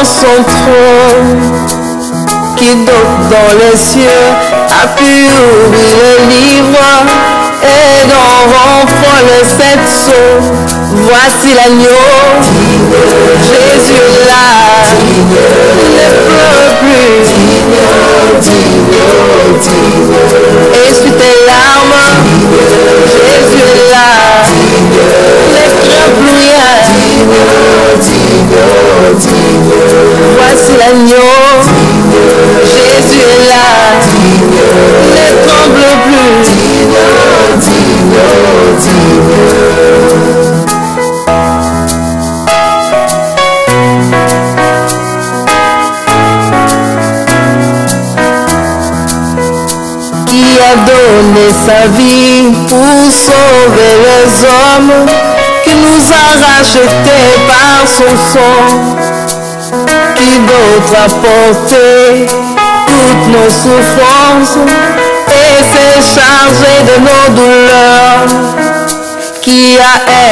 devant son trône, qui donc dans les cieux a pu ouvrir le livre et d'en rompre les 7 sceaux. Voici l'agneau, Jésus est là, ne pleure plus, essuie tes larmes, Jésus est là, ne crains plus rien. Voici l'agneau, Jésus est là, ne tremble plus. Qui a donné sa vie pour sauver les hommes, qui nous a rachetés par son sang, qui d'autre a porté toutes nos souffrances et s'est chargé de nos douleurs, qui a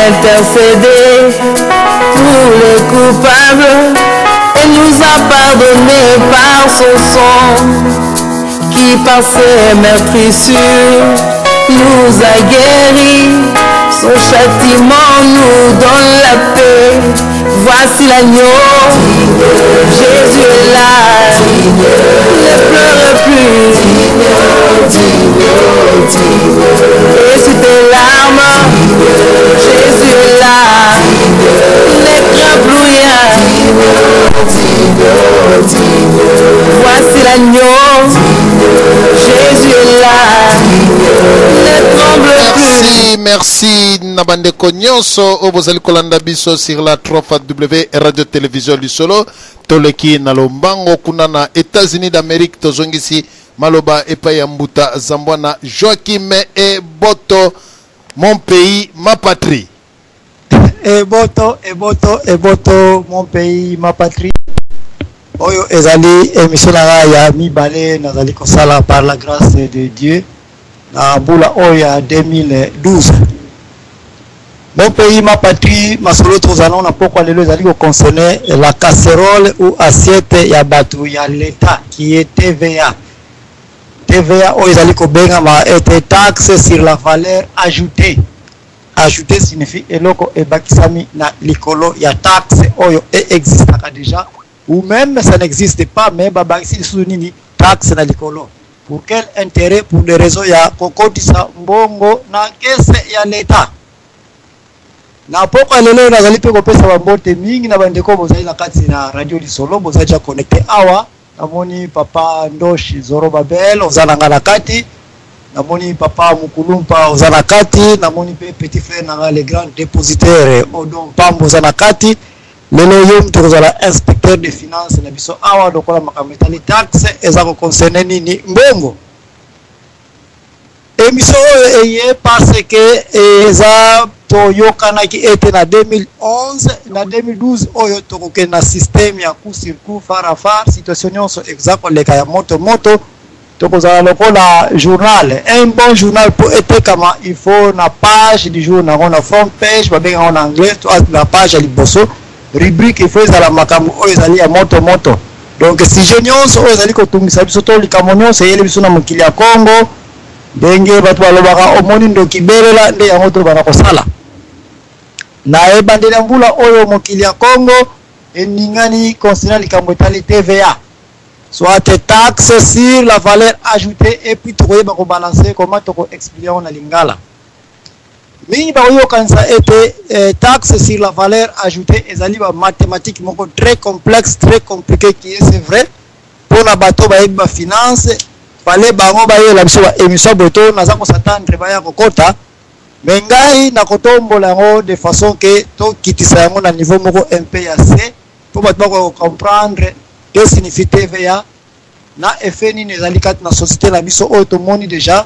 intercédé pour les coupables et nous a pardonné par son sang, qui par ses meurtrissures nous a guéris, son châtiment nous donne la paix. Voici l'agneau, Jésus est là, ne pleure plus, essuie tes larmes, Jésus est là, ne crains plus rien. Voici l'agneau, Jésus est là, ne tremble plus. Merci Nabande Konyonso Obozali Kolanda Biso sur la 3W Radio Télévision du Solo Toleki Nalombango Kunana États-Unis d'Amérique Tozongisi Maloba Epayambuta Zambwana Joachim Eboto, mon pays, ma patrie. Eboto, mon pays, ma patrie. Oyo ezali émission ya mibale nazali kosala par la grâce de Dieu na mbula oya 2012. Mon pays, ma patrie, ma solo tozana na pourquoi lelo ezali ko concerner la casserole ou assiette ya batu ya l'État qui est TVA. TVA oyo ezali ko benga ma était taxe sur la valeur ajoutée. Ajouter signifie eloko ebakisami na likolo ya taxe oyo existaka déjà ou même ça n'existe pas mais babakisi sous nini taxe na likolo. Pour quel intérêt? Pour des raisons ya kokotisa mbongo na kese ya l'État. Na poko lelo nazali pe kopesa bambote mingi na bandeko bozali na kati na radio Lisolo bozali ja connecté awa namoni papa Ndoshi Zoro Babel ozana ngala kati. Namoni papa Mukulumpa ozana kati, namoni pe petit frère na le grand dépositaire Odon Pambo ozana kati. Lelo yom tozala inspecteur des finances na biso awa dokola makametali taxe ezako concerner nini mbongo. Émission eye parce que eza toyokana ki ete na 2011 na 2012 oyo tokoke na système ya coup sur coup far à far situation nyonso exact leka ya moto tokozala lokola journal, un bon journal pour être comme il faut na page du jour na on a front page ba benga en anglais to la page à liboso rubrique il faut ezala makambo oyo ezali ya moto donc si jeunes oyo ezali ko tungisa biso to likamonyo c'est yele biso na mokili ya Congo ndenge batu balobaka omoni ndo kibelela nde yango to bana kosala na ebandela mbula oyo mokili ya Congo eningani concernant likambo etali TVA soit taxe sur la valeur ajoutée et puis tu vas balancer comment tu expliquer on a lingala mais ba yo kanisa était taxe sur la valeur ajoutée ezali ba mathématique moko très complexe très compliqué qui est c'est vrai pour na bato ba finance fallait bango ba yo la biso ba émission boto na za ko s'attendre ba ya kokota mais ngai na kotombola ngo de façon que to kitisa yango na niveau moko MPAC pour bato ba comprendre que signifie TVA na effet ni nezali kat na société la biso automoni déjà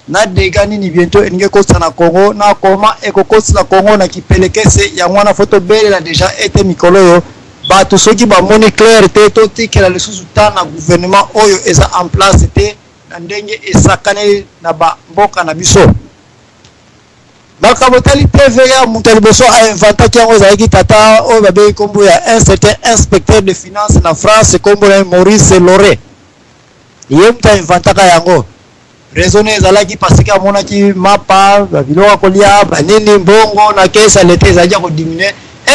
na dégâts ni bientôt enge kosa na Congo na koma ekokosa na Congo na kipelekese ya mwana photo belle la déjà été mikolo yo ba to soki ba moni clair te to tikela le sous-temps na gouvernement oyo eza en place te na ndenge esakane na ba mboka na biso Bakabotali TVA Moutaliboso a inventé qui a tata au babé comme un certain inspecteur de finances en France comme Maurice Loré. Il a inventé yango. Raisonner ezalaki parce que amona ki mapa biloko kolia banini mbongo na kesa lete zaja ko diminuer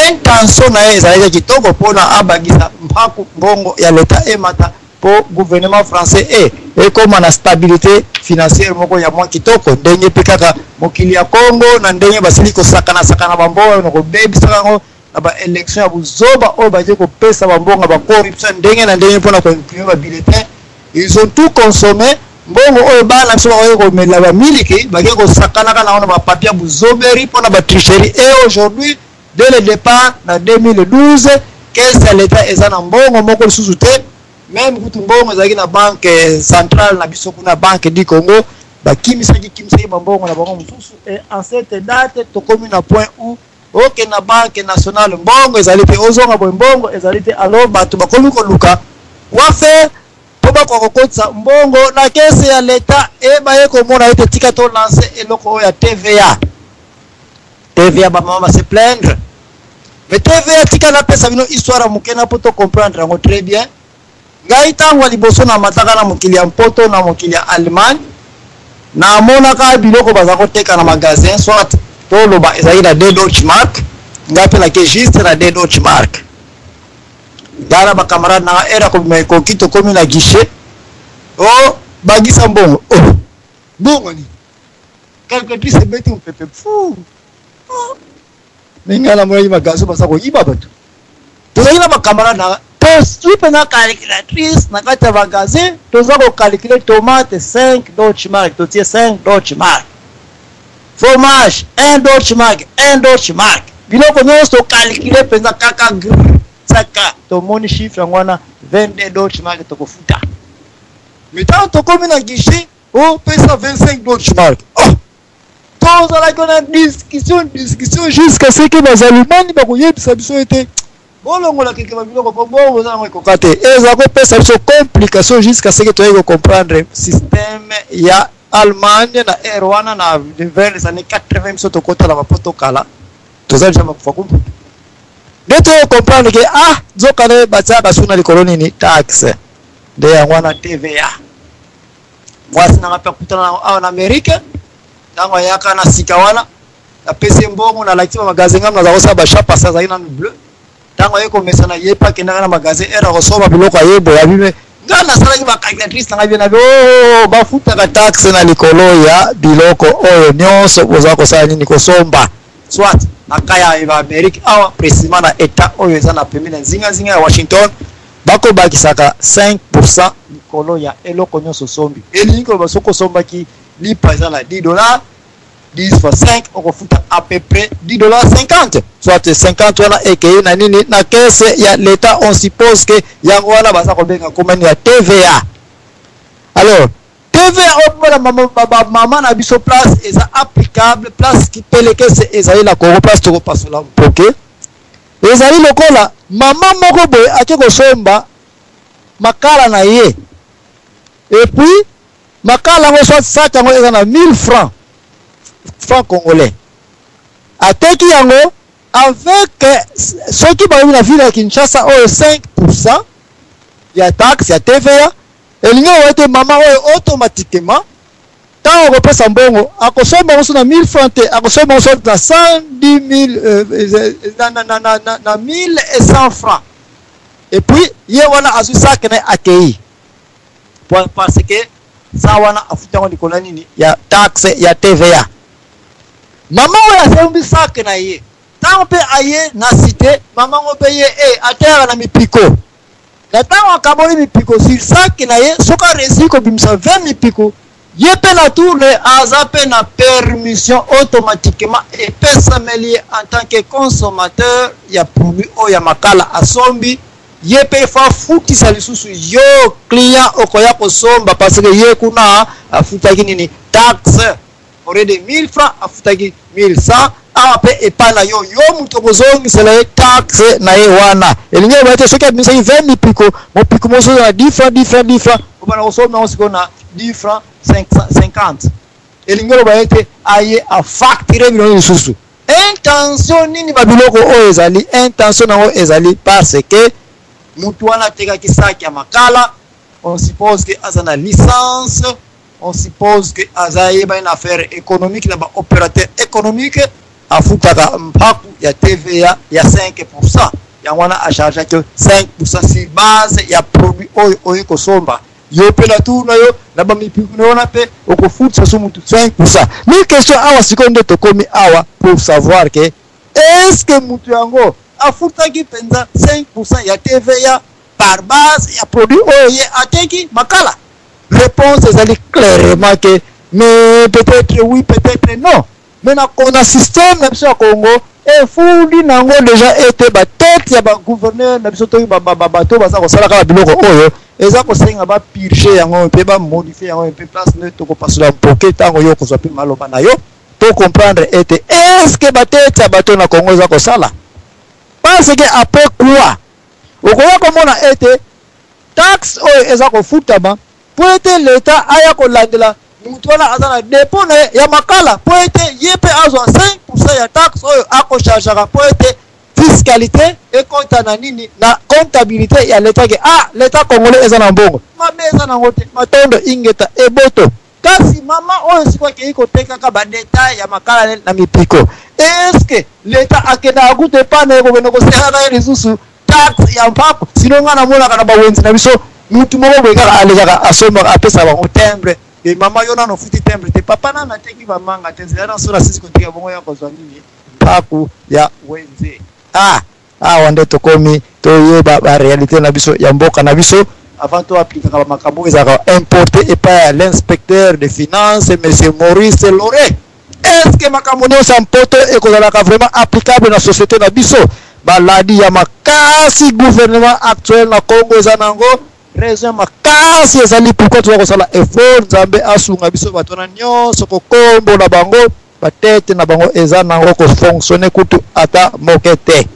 intention na ezalaki kitoko pona abagisa mpaku mbongo ya leta emata po gouvernement français et comme na stabilité financière moko ya mwa kitoko ndenge pikaka mokili ya Congo na ndenge basili ko sakana bambongo no ko baby sakango na ba election ya buzoba o baje ko pesa bambongo ba corruption ndenge na ndenge pona ko imprimer ba bulletin. Ils ont tout consommé. Mbongo oyo bana biso oyo ko mela ba miliki bake ko sakana kana ona ba papier buzoberi pona ba tricherie et aujourd'hui dès le départ en 2012 caisse l'État ezana mbongo moko lisusu te même kutu mbongo ezaki na banque centrale na biso kuna banque du Congo bakimisaki ba mbongo na bango mususu et en cette date to komi na point où OK na banque nationale mbongo ezali te ozonga mbongo ezali te alors bato bakomi ko luka wafe Oba kwa kokotsa mbongo na kese ya leta eba yeko mona ite tika to lancer eloko ya TVA. TVA ba mama se plaindre. Mais TVA tika na pesa bino histoire mukena poto comprendre ngo très bien. Ngai tangwa liboso na mataka na mukili ya mpoto na mukili ya Allemagne. Na mona ka biloko bazako teka na magasin soit to loba ezaida de Deutschmark. Ngape la ke juste na de Deutschmark. Dara ba camarade na era ko me ko kito komi na guichet oh bagisa mbongo oh mbongo ni calculatrice beti un pepe fou ningala mo yima gaso basa ko yiba batu to ina ba camarade na to supe na calculatrice na kata magasin to za ko calculer tomate 5 Deutschmark to tie 5 Deutschmark fromage 1 Deutschmark biloko nyonso calculer penza kaka saka to moni chiffre ngwana 22 Deutschmark to kofuta metant to komi na guichet oh pesa 25 Deutschmark oh to za la kona discussion jusqu'à ce que les Allemands ba ko yebisa biso ete bolongo la keke babiloko po bongo za ngo kokate eza ko pesa biso complication jusqu'à ce que to yeko comprendre système ya Allemagne na Rwanda na vers les années 80 so to kota la mapoto kala to za jama kwa kumpu Neto comprendre que zokane bataka suna likoloni ni tax de yangwana TVA. Mwasi na ngapa kutana na Amerika tango yaka na sikawana na pese mbongo na lakima magasin ngam na zakosa ba chapa sa zaina bleu. Tango yeko mesana yepa kenda na magasin era kosoba biloko yebo ya bime ngana sala ki ba calculatrice na ngabina oh bafuta ka tax na likolo ya biloko oyo nyonso kozako sa nini kosomba. Soit akaya iba Amerika awa précisément na état oyo ezana pemina zinga ya Washington bako bakisaka 5% likolo ya eloko nyonso sombi elingo basoko somba ki lipa ezana $10 10 fois 5 okofuta à peu près $50 soit 50 wana ekeye na nini na caisse ya l'état on suppose que yango wana baza ko benga komani ya TVA. Alors TVA opala mama na biso place eza applicable place qui peleke se ezali la Congo place to passe la poke ezali lokola mama moko boy akeko somba makala na ye et puis makala ngo soit saka ngo eza na 1000 francs congolais ateki yango avec ce qui ba na ville ya Kinshasa o 5% ya taxe ya TVA elingo wote mama oyo automatiquement tant repesa mbongo akosoma na 1000 francs te akosoma na 110,000 na 1100 francs et puis ye wana azusa kene akei parce que ça wana afuta ngo likolo nini ya taxe ya TVA mama oyo asembi sake na ye tant pe aye na cité mama ngo pe ye atera na mipiko Natang akaboli mipiko sur sac na ye soka resi ko bimsa 20 mipiko yepe na tourne azape na permission automatiquement et pesa meli en tant que consommateur ya produit o ya makala asombi yepe fa futi salisusu yo client okoya ko somba parce que ye kuna afutaki nini taxe aurait de 1000 francs afutaki 1100 ape epana yo muto bozongi sela taxe na ye wana elinge bate soki abimisa 20 mipiko mo piko moso na 10 francs obana osoma osiko na 10 francs 50 elingelo ba ete aye a facturer biloko lisusu. Intention nini ba biloko oyo ezali? Intention nango ezali parce que mutu wana atekaki saki ya makala, on suppose que aza na licence, on suppose que aza yeba une affaire économique na ba opérateur économique, afutaka mpaku ya TVA ya 5%. Yango wana a charge que 5% si base ya produit oyo kosomba. Yo pe la tour na yo na ba mipiku na ona pe okofuta so mutu 5%. Mais question awa seconde to komi awa pour savoir que est-ce que mutu yango afutaki penza 5% ya TVA par base ya produit oyo ateki makala? Réponse ezali clairement que mais peut-être oui, peut-être non. Maintenant qu'on a système na biso ya Congo et fuli nango déjà été ba tête ya ba gouverneur na biso to ba bato baza ko sala ka biloko oyo eza ko senga ba purger yango pe ba modifier yango pe place ne to ko pasula mpoke tango yo ko sopi maloba na yo pour comprendre était est-ce que ba tête ya bato na Congo za ko sala? Parce que après quoi okoya komona été taxe oyo eza ko futama pour être l'état aya ko landela mutu wana aza na dépôt ya makala pour être yepe azwa 5% ya taxe oyo ako chargera pour être fiscalité et compta na nini na comptabilité ya l'état que l'état congolais eza na mbongo mabe eza na ngote matondo ingeta eboto kasi mama oyo sikwa ke iko teka ka ba détail ya makala na mipiko. Est-ce que l'état akenda akute pana ko beno ko sera na lisusu taxe ya mpako sino ngana mona kana ba wenzi na biso mutu moko bweka aleka asomba apesa ba timbre et maman yona no futi timbre te papa na na teki ba manga te zera sura sisi ko teka bongo ya ko zwa nini mpako ya wenzi. Wande to komi to yeba ba réalité na biso ya mboka na biso avant to appliquer ka makambo ezaka importer et pas l'inspecteur des finances monsieur Maurice Loré. Est-ce que makambo no sampoto e ko zala ka vraiment applicable na société na biso? Baladi ya makasi gouvernement actuel na Congo ezanango raison makasi ezali pourquoi tu vas sala effort nzambe asunga biso bato na nyonso ko kombo na bango ba tête na bango ezanango ko fonctionner kutu ata mokete.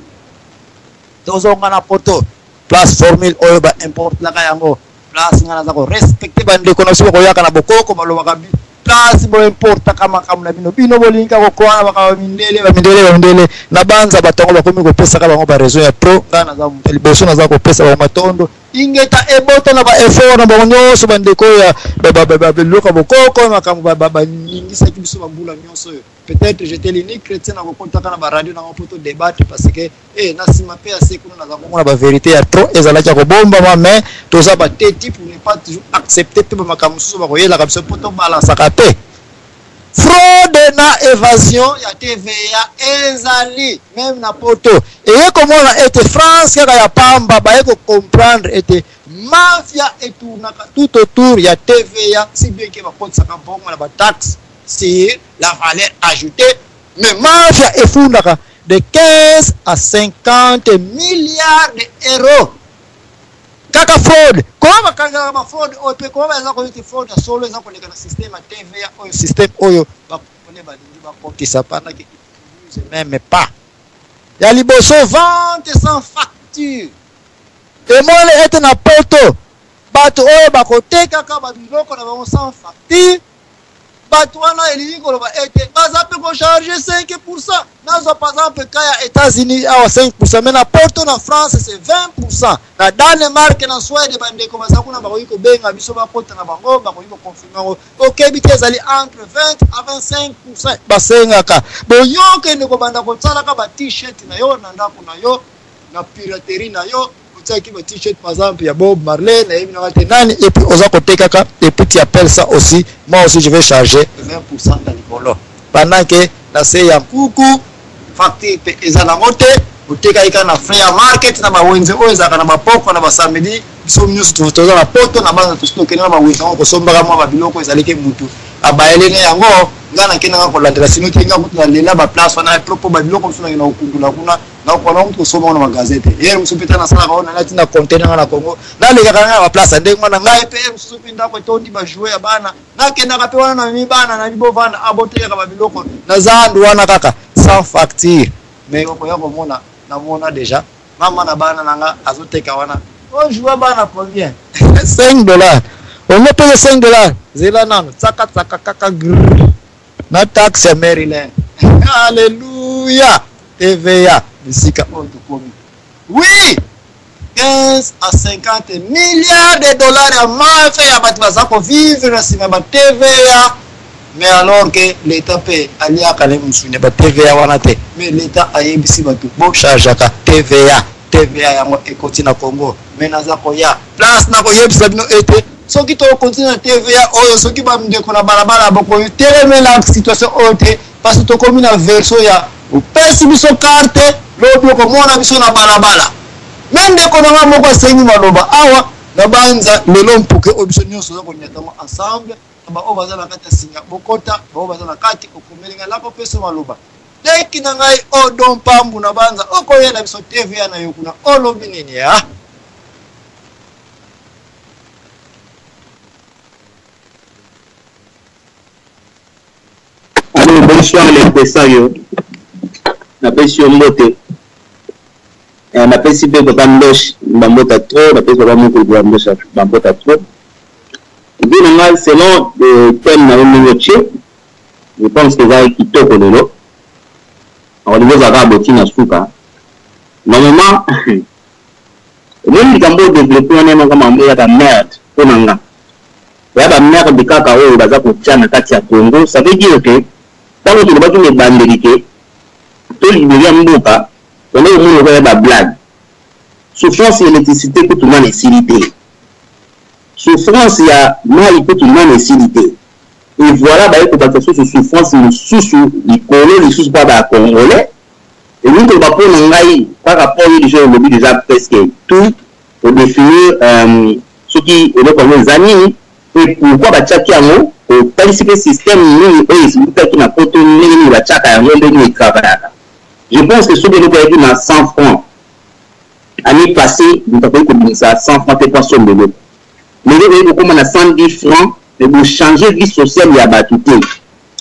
Tozonga na poto place formule oyo ba import la yango place ngana za ko respecter bande ko na siko ko yaka na bokoko baloba ka place bo importa kama na bino bolinga ko kwana baka mindele na banza batongo bakomi ko pesa ka bango ba réseau ya pro ngana za mutelibeso na za ko pesa ba matondo ingeta eboto na ba effort na ba nyonso bande ko ya ba loka bokoko makambo ba nyingisa kibiso bambula nyonso yo. Peut-être j'étais l'unique chrétien na ko kontaka na ba radio na ko poto débattre parce que na sima pe assez kuna na za ko ba vérité ya trop ezala ko bomba mais toza ba tete pour ne pas toujours accepter pe makambo so ba ko yela ka biso poto balance ka pe. Fraude na évasion ya TVA ezali même na poto et comment on a été France qui a pamba ba ko comprendre était mafia et tout autour ya TVA si bien que ba kotsa ka bongo na ba taxe sur la valeur ajoutée mais mafia efundaka de 15 à 50 milliards d'euros. Kaka fraude koma kanga ma fraude o pe koma eza ko yiti fraude solo eza ko lekana système ya TVA oyo système oyo ba kone ba ndi ba kokisa pana ki même pas ya liboso vente sans facture et moi le ete na poto bato oyo ba koteka ka ba biloko na ba sans facture bato wana elingo lo ba ete baza pe ko charger 5%. Nazo par exemple kaya États-Unis à 5%, mais na Porto na France c'est 20%. Na Danemark na Suède bande ko baza kuna ba ko benga biso ba kota na bango ba ko confirmer OK bitezali entre 20 à 25%. Basenga ka boyoke ne ko banda ko tsala ka ba t-shirt na yo na ndako na yo na piraterie na yo qui me t-shirt par exemple, il y a Bob Marley, et puis aux côtés kaka, et puis tu appelles ça aussi, moi aussi je vais charger 20% dans le bolo. Pendant que la CEA coucou, facture ezanamote, uteka ika na frère market na mawenze oza kana mapoko na basamedi, biso nyusu tutoza na poto na bana tustoke na maweza ko somba kama babiloko ezalike mutu. Abayele ne yango ngana kena ko landela sino tinga kutu na lela ba place wana propos babiloko sona na ukundula kuna na ko na mtu soma na magazete yeye msupita na sala kaona na tina container na Congo na le kana ba place ndenge mwana ngai pe msupinda ko tondi ba jouer bana na kena ka pe wana na mi bana na libo vana abote ka babiloko na zandu wana kaka sans facture mais ko yako mona na mona déjà mama na bana nanga azoteka wana on joue bana combien $5 on me paye $5 zela nano tsaka tsaka kaka na taxe ya Maryland. Alléluia. TVA, bisika otukomi. Oui, 15 à 50 milliards de dollars à mafe ya batu bazako vivre na sima ba TVA. Mais alors que l'État paie alia kale musune ba TVA wana te. Mais l'État ayebisi batu bo charge ka TVA. TVA yango ekoti na Congo. Mais nazako ya place na ko yebisa bino ete soki to continue na TVA oyo soki ba mndeko na balabala boko teleme la situation ote parce que to komi na version ya upesi biso carte lobi ko mona biso na balabala. Mende ko na moko sengi maloba awa na banza lelo mpuke obiso nyonso za ko nyatamo ensemble ba o bazana kata singa bokota ba o bazana kati okomelinga lako peso maloba. Deki na ngai o don pambu na banza okoyela biso TVA na yokuna olobi nini ya. Alors, bonsoir les impresarios. Na pesi mbote. Na pesi pe papa Ndosh mbota trop, na pesi papa moko kwa Ndosh mbota trop. Bien normal selon le thème na ngoche. Je pense que ça kitoko lelo. Alors les arabes na suka. Normalement le Gambo développer on est comme ambo ya da merde ponanga. Ya ba merde de kaka oyo baza ko tchana kati ya Congo, ça veut dire que tant que tu vas tout les bandelités tout libérer mboka on est au monde de la blague. Souffrance et électricité pour tout le monde est silité. Souffrance il y a mal pour tout le monde est silité. Et voilà bah il faut pas que ce souffrance le sous les colons les sous pas dans congolais. Et nous on va prendre ngai par rapport au jeu le déjà presque tout pour définir ce qui est le comme les amis et pourquoi ba tchaki yango au participer système ni est qui n'a pas tenu ni ba tchaka yango ndenge travailler. Je pense que ce que nous avons dit dans 100 francs, l'année passée, nous avons dit ça 100 francs, c'est pas son de l'eau. Mais nous avons dit comment on a 110 francs, et vous changez de vie sociale, il y a battu.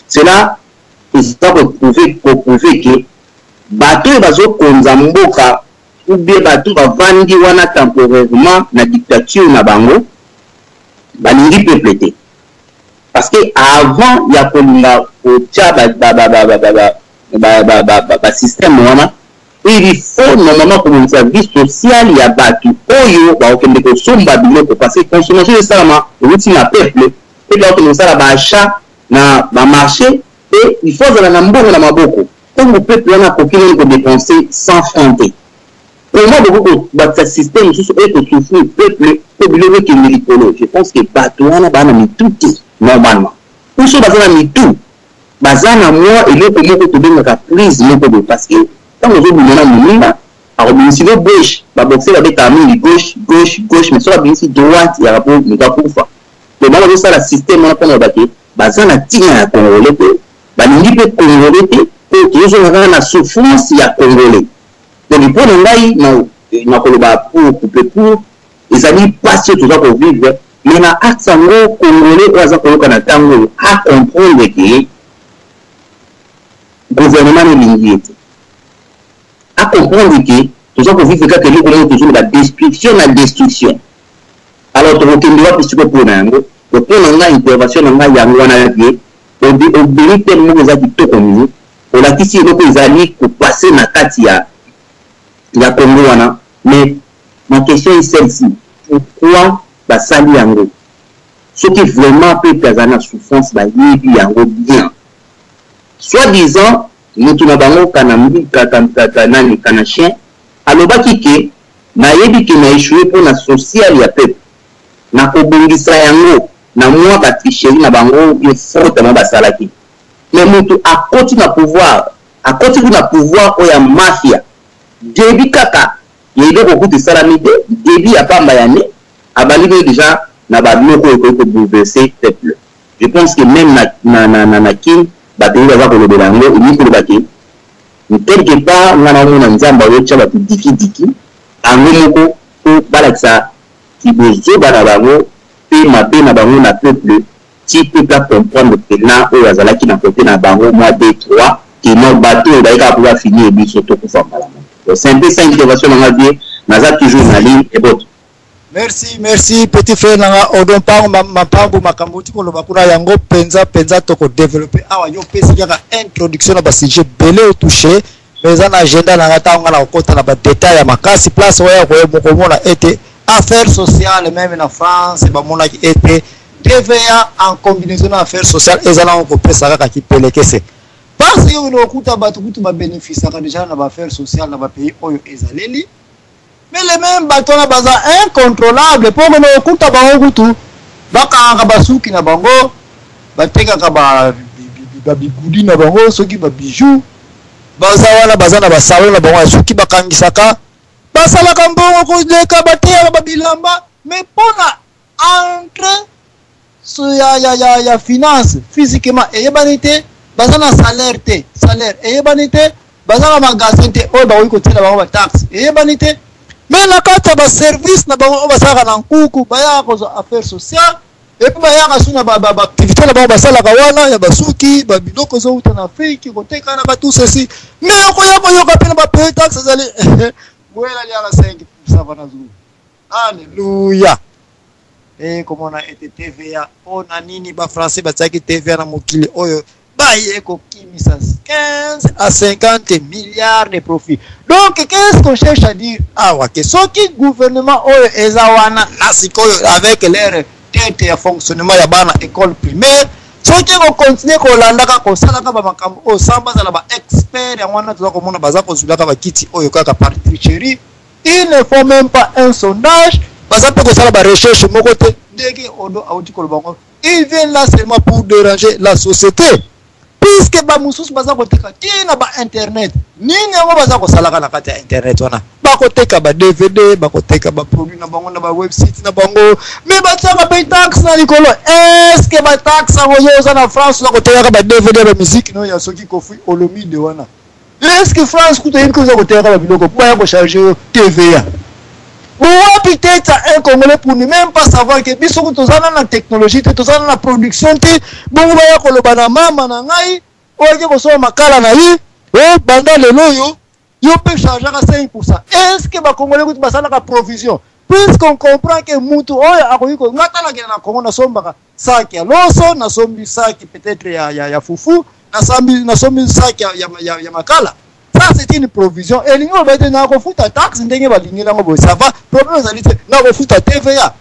Cela, c'est ça pour prouver que bateau va se konzamboka, ou bien bateau va vendre wana temporairement la dictature na bango, balingi peuplé. Parce que avant, il y a comme la système wana il faut normalement comme un service social ya batu oyo ba okende ko somba biloko parce que consommation de ça routine na peuple et donc nous ça la ba achat na ba marché et il faut za na mbongo na maboko comme le peuple na ko kile ko dépenser sans fronter comment beaucoup ba système sous et que souffrir peuple ko biloko ki militolo je pense que batu wana ba na mituti normalement ou so ba na mituti bazana moi et le comment que tu donnes la prise moko parce que quand vous avez na muninga alors bien si le gauche ba boxer avec ta main gauche mais sur la bien si droite il y a rapport ni pas pour ça le mal de ça le système on a pas bazana tinga ya congolais ba ningi pe congolais que ils ont na souffrance ya congolais donc pour ngai na ko ba pour couper pour ils allaient passer tout ça pour vivre mais na aksango congolais oza ko kana tango à comprendre que gouvernement est à comprendre que tout ça pour vivre que les comment toujours la destruction alors tu dois plus que pour nango donc pour nanga intervention nanga yango wana vie au béni tellement aux habitants comme on a ici le pays pour passer na kati ya Congo wana mais ma question est celle-ci pourquoi ba sali yango ce qui vraiment peut causer souffrance ba yebi yango bien soi-disant nous na bango kanambi kanani kanachien alobaki ke na yebi ke na échoué pour na social ya peuple na kobongisa yango na mwa ba tricherie na bango ye fortement basalaki mais mutu akoti na pouvoir oya mafia debi kaka yede ko kuti salamité debi ya pamba yane abali déjà na ba biloko ko bouleverser peuple je pense que même na king bateli baza kolobela yango emi kolobaki quelque part ngana omona nzambe ayotya bato diki yango moko po balakisa kibozoba na bango mpe mabe na bango na peuple ti peuple a comprendre que na oyo azalaki na kote na bango mois 2-3 kino bato oyo bayika po bafini ebiso tokufa mbala c'est un peu ça intervention nanga vie naza toujours na ligne et boto Merci petit frère nanga odon mapambo makambuti ko loba kuna yango penza toko développer awa yo pesi yaka introduction na ba sujet belé touché mais en agenda nanga tanga na okota na ba détail ya makasi place oya ko mokomona été affaires sociales même en France ba mona ki été TVA en combinaison affaires sociales ezala ko pesa kaka ki pelekese parce que on okuta batu kutu ba bénéfice ka déjà na ba affaires sociales na ba pays oyo ezaleli. Mais les mêmes bateaux na baza incontrôlable pour que nous kuta bango kutu baka basuki na bango bateka ka ba bigudi na bango soki ba bijou baza wana baza na ba salon na bango soki bakangisaka basala ka mbongo ko deka batia ba bilamba mais pona entre so ya finance physiquement et banité baza na salaire et banité baza na magasin te o ba ko tela bango ba taxe et banité. Mais la carte de service na bango basaka na nkuku baya ko affaires sociales et puis baya ka suna ba activité na bango basala ka wana ya basuki ba biloko zo uta na Afrique ko teka na ba tout ceci mais ko yo ka pena ba payer taxes zali voilà il y a la 5% bana zulu. Alléluia. Et comme on a été TVA on a nini ba français ba tsaki TVA na mokili oyo baye ko kimisa 15 à 50 milliards de profits. Donc qu'est-ce qu'on cherche à dire? Ah ouais, que ce qui gouvernement ezawana nasikoyo avec leur tête ya fonctionnement ya bana école primaire, ce qui on continue ko landaka ko salaka ba makambo o samba za ba expert ya wana tuza ko mona baza ko zulaka ba kiti oyo kaka par tricherie. Ils ne font même pas un sondage, baza pe ko sala ba recherche moko te ndenge odo auti ko bango. Ils viennent là seulement pour déranger la société. Puisque ba mususu baza koteka tina ba internet nini yango baza kosalaka na kati ya internet wana bakoteka ba DVD bakoteka ba produit na bango na ba website na bango mais bataka ba tax na likolo est-ce que ba tax ngoyo na France na koteka ba DVD ba musique no ya soki kofi olomide wana est-ce que France kuto yiko za koteka ba biloko kwa yako charger TVA peut-être un Congolais pour ne même pas savoir que biso ko tozana na technologie te tozana na production te bongo ba ko lobana mama na ngai oye ko so makala na yi banda lelo yo peut charger à 5%. Est-ce que ba Congolais ko basala ka provision puisqu'on comprend que mutu oye akoyi ko ngata na Congo na somba sac ya loso na sombi sac peut-être ya fufu na sombi sac ya makala. Ça c'est une provision et l'union va être na ko futa taxe ndenge ba lingela ngo ça va problème ça dit na ko futa TVA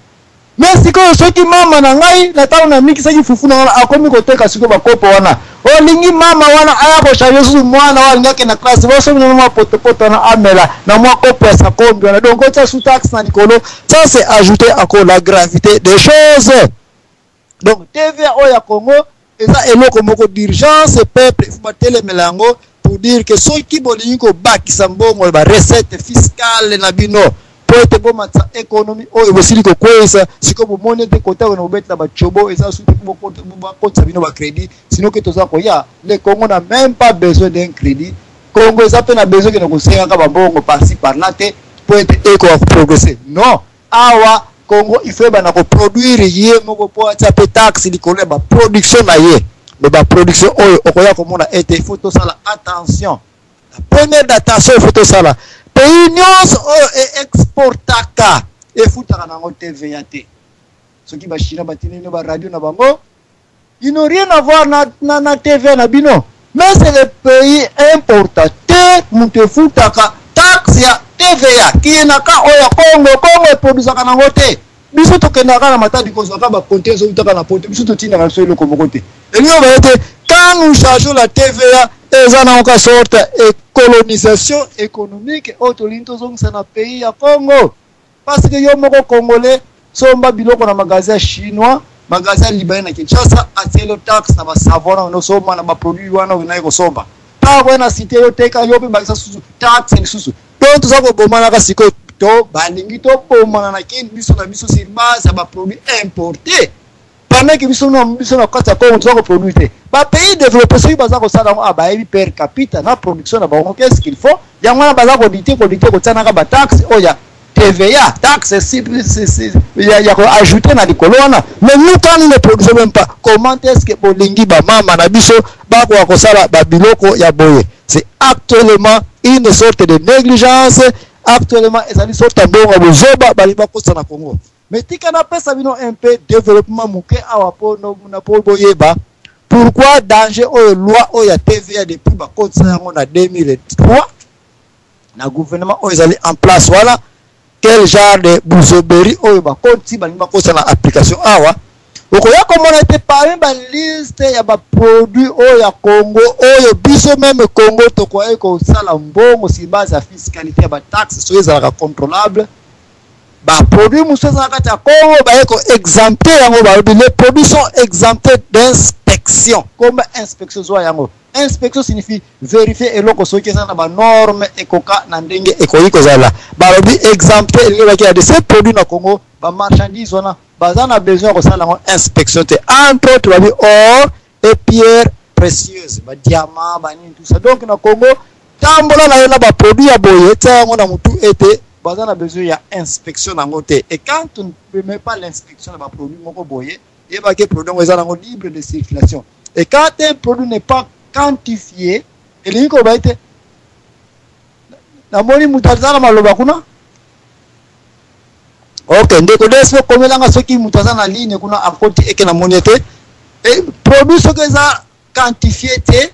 mais si ko soki mama na ngai na tawo na miki saki fufu na akomi ko teka siko ba kopo wana o lingi mama wana aya ko shayo su mwana wa ngake na classe bo so na mwa poto na amela na mwa kopo ya sakombi wana donc ça sous taxe na likolo ça c'est ajouter encore la gravité des choses. Donc TVA o ya Congo eza eloko moko d'urgence peuple faut batele melango pour dire que ceux qui bolingi ko bakisa mbongo ba recette fiscale na bino po ete bo matsa économie o ebosili ko kwesa siko bo monete kota na obeta ba chobo eza suti bo kota bino ba crédit sinon que toza ko ya le Congo n'a même pas besoin d'un crédit. Congo eza pe na besoin que na ko senga ka ba mbongo par-ci par-là te po ete eko progresser non awa Congo il faut ba na ko produire yé moko po ata pe taxe likole ba production na yé. Mais la production okoya komona était il faut tout ça là attention la première datation il faut tout ça là pays nyonso et exportaka et futaka nango TVA te soki ba Chine batini no ba radio na bango ils n'ont rien à voir na TVA na bino mais c'est le pays importateur monte futaka taxe ya TVA qui na ka oya Congo produisaka nango te biso tokendaka na matadi kozwaka ba compter zo utaka na pote biso totina na so eloko moko te. Et nous, quand nous chargeons la TVA, ils ont en sorte de colonisation économique autre c'est un pays à Congo. Parce que les Congolais sont biloko na magasin chinois, magasin libanais na Kinshasa, atelo taxe na ba savon na somba na ba produit wana na ko somba. Ta wana cité yo teka yo pe ba susu taxe ni susu. Donc tout ça ko bomana ka siko to balingi to bomana na kin biso na biso sur base ba produit importé. Pendant que biso na kata Congo to ko produire. Ba pays développé so baza ko sala a ba per capita na production na bango qu'est-ce qu'il faut? Ya mwana baza ko dité ko tsana ka ba taxe oya TVA, taxe il y a ajouté dans les colonnes. Mais nous, quand nous ne produisons même pas, comment est-ce que Bolingi, Mama, Nabiso, Bakwa, Biloko, Yaboye? C'est actuellement une sorte de négligence actuellement ezali sota mbongo bozoba baliba kosa na Congo. Mais tika na pesa bino un peu développement muke awa po no na po boyeba. Pourquoi danger oyo loi oyo ya TVA depuis ba kosa yango na 2003 na gouvernement oyo ezali en place voilà quel genre de bouzoberi oyo ba konti baliba kosa na application awa. Okoya komona te parmi ba liste ya ba produit oyo ya Congo oyo biso même Congo tokoye ko sala mbongo si base ya fiscalité ya ba taxes so ezalaka contrôlable ba produit muso za kati ya Congo ba eko exempté yango ba les produits sont exemptés d'inspection comme inspection zo yango inspection signifie vérifier eloko soki eza na ba norme ekoka na ndenge ekoyiko zala ba lobi exempté eloko ya de ces produits na Congo ba marchandise wana bazan a besoin de ça inspection entre autres babi or et pierres précieuses ba diamant ba ni tout ça donc na Congo tambola na yona ba produit ya boye tango na mutu été bazan a besoin ya inspection na ngote et quand on ne permet pas l'inspection de ba produit moko boye et ba ke produit ngo ezana libre de circulation et quand un produit n'est pas quantifié et liko ba été na moni mutazana maloba kuna. Ok, ndeko despo komelanga soki mutaza na ligne kuna akoti eke na monete et produit soki eza quantifié te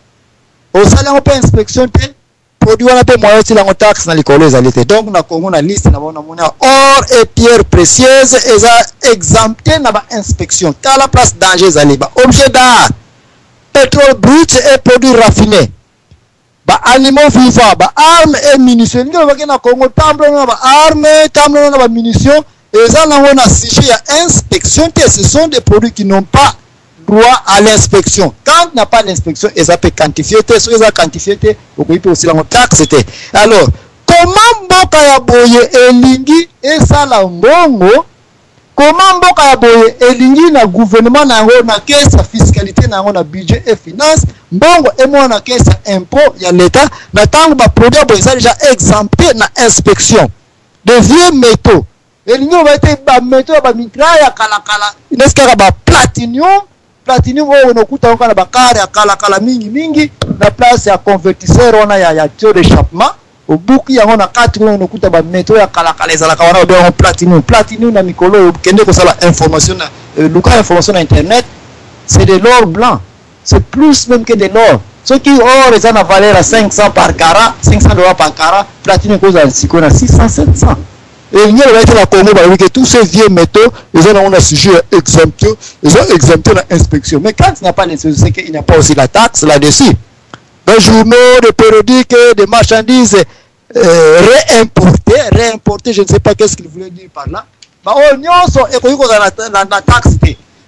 au salaire pe inspection te produit wana pe moyo ti lango taxe na likolo ezali te donc na Congo na liste na bona mona or et pierres précieuses eza exempté na ba inspection ta la place danger ezali ba objet d'art pétrole brut et produits raffinés ba animaux vivants ba armes et munitions ndio ba na Congo tambo na ba armes tambo na ba munitions. Et ça, on a sujet à inspection, ce sont des produits qui n'ont pas droit à l'inspection. Quand on n'a pas l'inspection, ils ont quantifié, ils ont quantifié, on peut aussi la taxe. Alors, comment Mboka ya boye elingi et ça la mbongo? Comment Mboka ya boye elingi na gouvernement na caisse à fiscalité na budget et finance, mbongo et moi na caisse à impôt ya l'État, na tango ba produit boye ça déjà exempté na inspection. De vieux métaux. Et nous va être ba métaux ba mitraille kala n'est-ce que ba platinum on okuta on kana ba kare kala mingi na place ya convertisseur on ya tuyau d'échappement au bouc ya on a 4 on okuta ba métaux ya kala ezala ka wana ba platinum na mikolo kende ko sala information luka information na internet c'est de l'or blanc c'est plus même que de l'or ce qui or est en valeur à 500 par carat $500 par carat platinum cause à 600 700. Et il y a la Congo que tous ces vieux métaux, ils ont un sujet exempté, ils ont exempté l'inspection. Mais quand il n'y a pas l'inspection, c'est qu'il n'y a pas aussi la taxe là-dessus. Des journaux, des périodiques, des marchandises réimportées, je ne sais pas qu'est-ce qu'il voulait dire par là. Bah, on sont la taxe.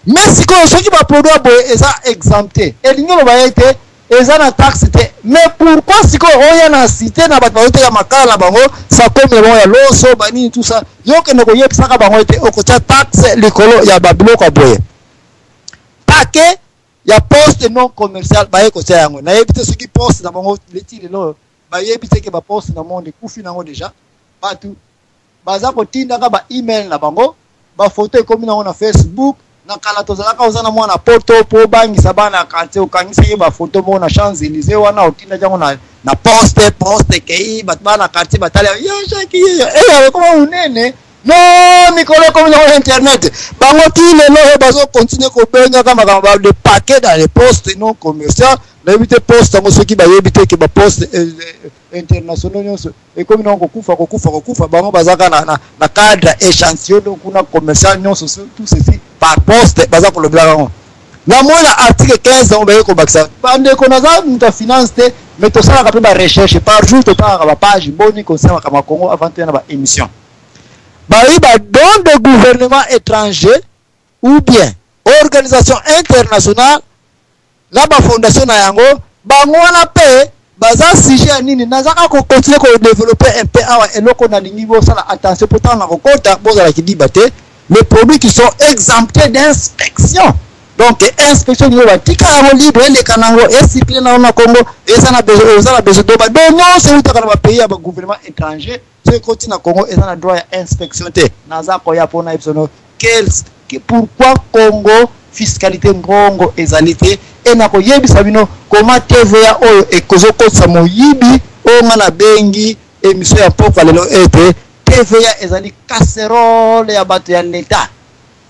Mais si ceux qui va produire, ils sont exemptés. Et il y a été eza na taxe te mais pourquoi siko oya na cité na bato ya makala na bango ça comme bon ya loso bani tout ça yoke ne ko yebisaka bango te okocha taxe likolo ya babilo kwa boye paquet ya poste non commercial ba eko tia yango na yebite soki poste na bango leti lelo ba yebite ke ba poste na monde kufi nango déjà batu baza ko tinda ka ba email na bango ba photo ekomi nango na Facebook na kala tozalaka ozana mwana poto po bangisa bana kante okangisa ye ba photo mo na Champs-Élysées wana otinda jango na poste kei batbana kante batale yo shaki yo comment unene non Nicolas comme sur internet bango ti lelo bazo continuer ko benga kama de paquet dans les postes non commerciaux na éviter poste ngo soki ba éviter ke ba poste internationaux nyonso et comme non ko kufa bango bazaka na cadre échantillon donc kuna commercial nyonso tout ceci par poste bazaka le blanc na mona article 15 on ba ko bakisa bande ko naza muta finance te mais to sala ka ba recherche par jour to ta ba page boni concernant kama Congo avant na ba émission ba don de gouvernement étranger ou bien organisation internationale la ba fondation na yango bango wana pe baza sujet nini nazaka ko continuer ko développer un peu awa eloko na lingi bo sala attention pourtant na kokota bozala ki dibate les produits qui sont exemptés d'inspection donc inspection ni ba tika yango libre les kanango et cycle na Congo et ça na besoin de ba donc non c'est utaka na ba pays ya ba gouvernement étranger ce côté na Congo et ça na droit ya inspection te naza ko ya pona ipsono pourquoi Congo fiscalité ngongo ezalité et na ko yebisa bino comment TVA oyo ekozo kotsa moyibi o ngana bengi émission ya pokwa lelo ete TVA ezali casserole ya bato ya l'État.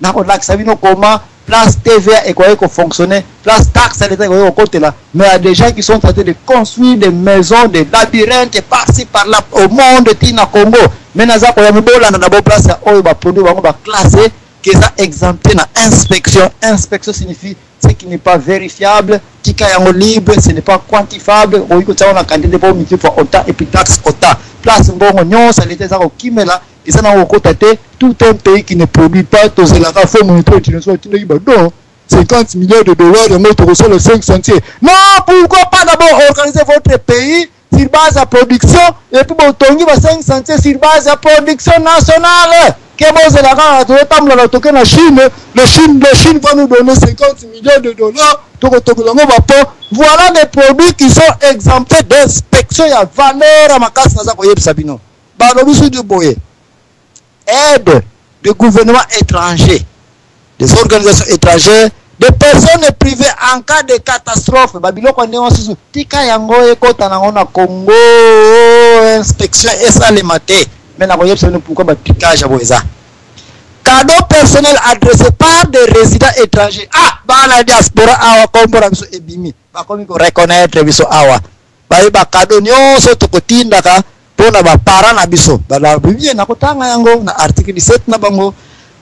Nakolakisa bino comment place TVA ekoki fonctionner, place taxe à l'État ekoki kokotela, mais il y a des gens qui sont en train de construire des maisons, des labyrinthes par-ci par-là au monde tina Congo. Mais naza ko ya mibola na bo place ya oyo ba produit bango ba classé qui est exempté na inspection. Inspection signifie ce qui n'est pas vérifiable, tika yango libre, ce n'est pas quantifiable, oyo ko tsaona quantité pour multiplier fois autant et puis taxe autant. Place mbongo nyonso à l'État za ko kimela. Et ça n'a aucun côté, tout un pays qui ne produit pas, tous les enfants font moniter au 50 milliards de dollars, et moi, tu reçois le 5 centimes. Non, pourquoi pas d'abord organiser votre pays sur base à production, et puis vous tongez 5 centimes sur base à production nationale. Que vous avez la Chine, la Chine va nous donner 50 milliards de dollars. Voilà des produits qui sont exemptés d'inspection. Il y a valeur à ma casse. Aide de gouvernements étrangers, des organisations étrangères, des personnes privées en cas de catastrophe. Babiloko ndenge tika yango ekota nango na Congo inspection et ça les maté. Mais na koyebisa pourquoi batikage ya boeza. Cadeau personnel adressé par des résidents étrangers. Ah, ba la diaspora awa kombora biso ebimi. Ba komi ko reconnaître biso awa. Ba cadeau nyonso tokotindaka pona ba parents na biso. Ba la Bible na kotanga yango na article 17 na bango.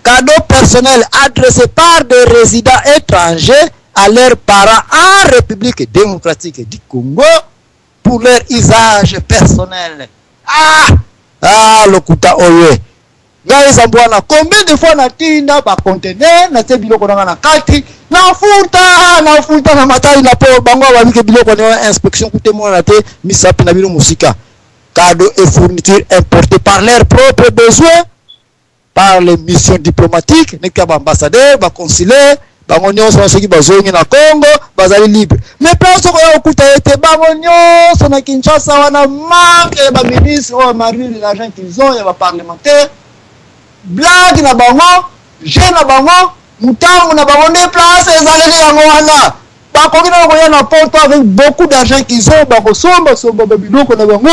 Cadeau personnel adressé par des résidents étrangers à leurs parents en République démocratique du Congo pour leur usage personnel. Ah, lokuta oye. Combien de fois natinda ba conteneur na te biloko na kati na futa na matali na po bango ba bike biloko na inspection kute mo na te misapi na bino musika. Cadeaux et fournitures importées par leurs propres besoins, par les missions diplomatiques, les ambassadeurs, les consulaires, les oignons sont ceux qui sont na Congo, bazali libre. Mais place où on a écouté, les oignons sont à Kinshasa, on a manqué les ministres, on a marié l'argent qu'ils ont, il y a des parlementaires. Blague na bango, jeune na bango, moutango na bango déplace les allées yango wana. Bakoki na koya na porte avec beaucoup d'argent qu'ils ont, bako somba biloko na bango,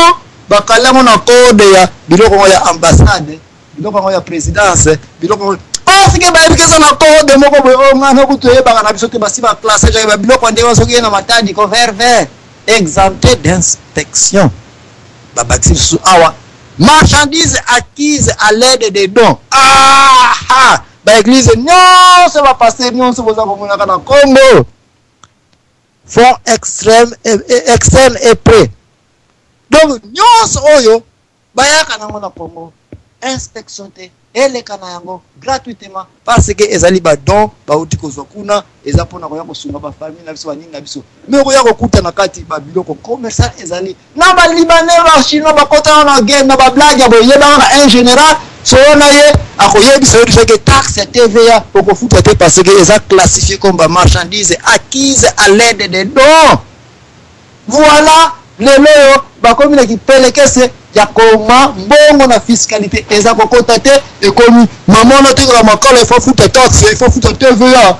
bakalango na code ya biloko ya ambassade, biloko ya présidence, biloko parce que ba ebikeza na code moko boy o ngana kutoye baka na biso te basi ba classe ja ba biloko ndenge soki na matadi ko vert exempté d'inspection. Babati sous awa marchandises acquises à l'aide des dons. Bah église non, ça va passer non, ça va ça na Congo. Fonds externes et prêts. Donc non oyo bah yaka na mona Congo. Inspection te eleka na yango gratuitement parce que ezali ba don ba uti kozwa kuna eza pona koya kosunga ba famille na biso baninga biso mais koya kokuta na kati ba biloko commercial ezali na ba libanais ba chinois ba kota na game na ba blague bo yeba na en général so na ye akoyebisa yo que taxe TVA pour futa te parce que eza classifié comme ba marchandises acquises à l'aide des dons. Voilà lelo ba komi na kipelekese ya koma mbongo na fiscalité eza kokota te ekomi maman na teka makala il faut futa taxe, il faut futa TVA.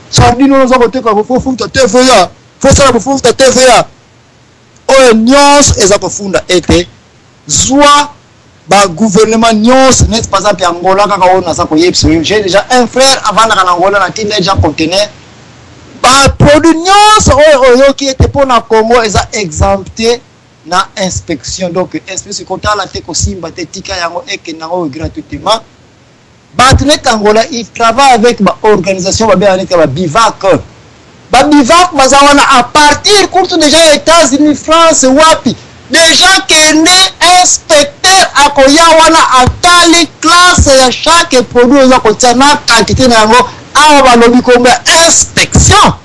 Sardine on za koteka il faut futa TVA. Faut ça pour futa TVA. O nyos eza kofunda ete zwa ba gouvernement nyos net par exemple Angola kaka ona sa koyebisa j'ai déjà un frère avant na Angola na teenager conteneur ba produit nyos oyo qui était pour na Congo eza exempté na inspection. Donc inspection compta la te ko simba te tika yango eke nango gratuitement. Batnet Angola il travaille avec ba organisation ba béaneka ba bivac. Ba bivac bazawana à partir courte déjà États-Unis, France, wapi. Déjà que né inspecteur akoya wana atali classe ya chaque produit za kotsana quantité nango awa ba lobi komba inspection.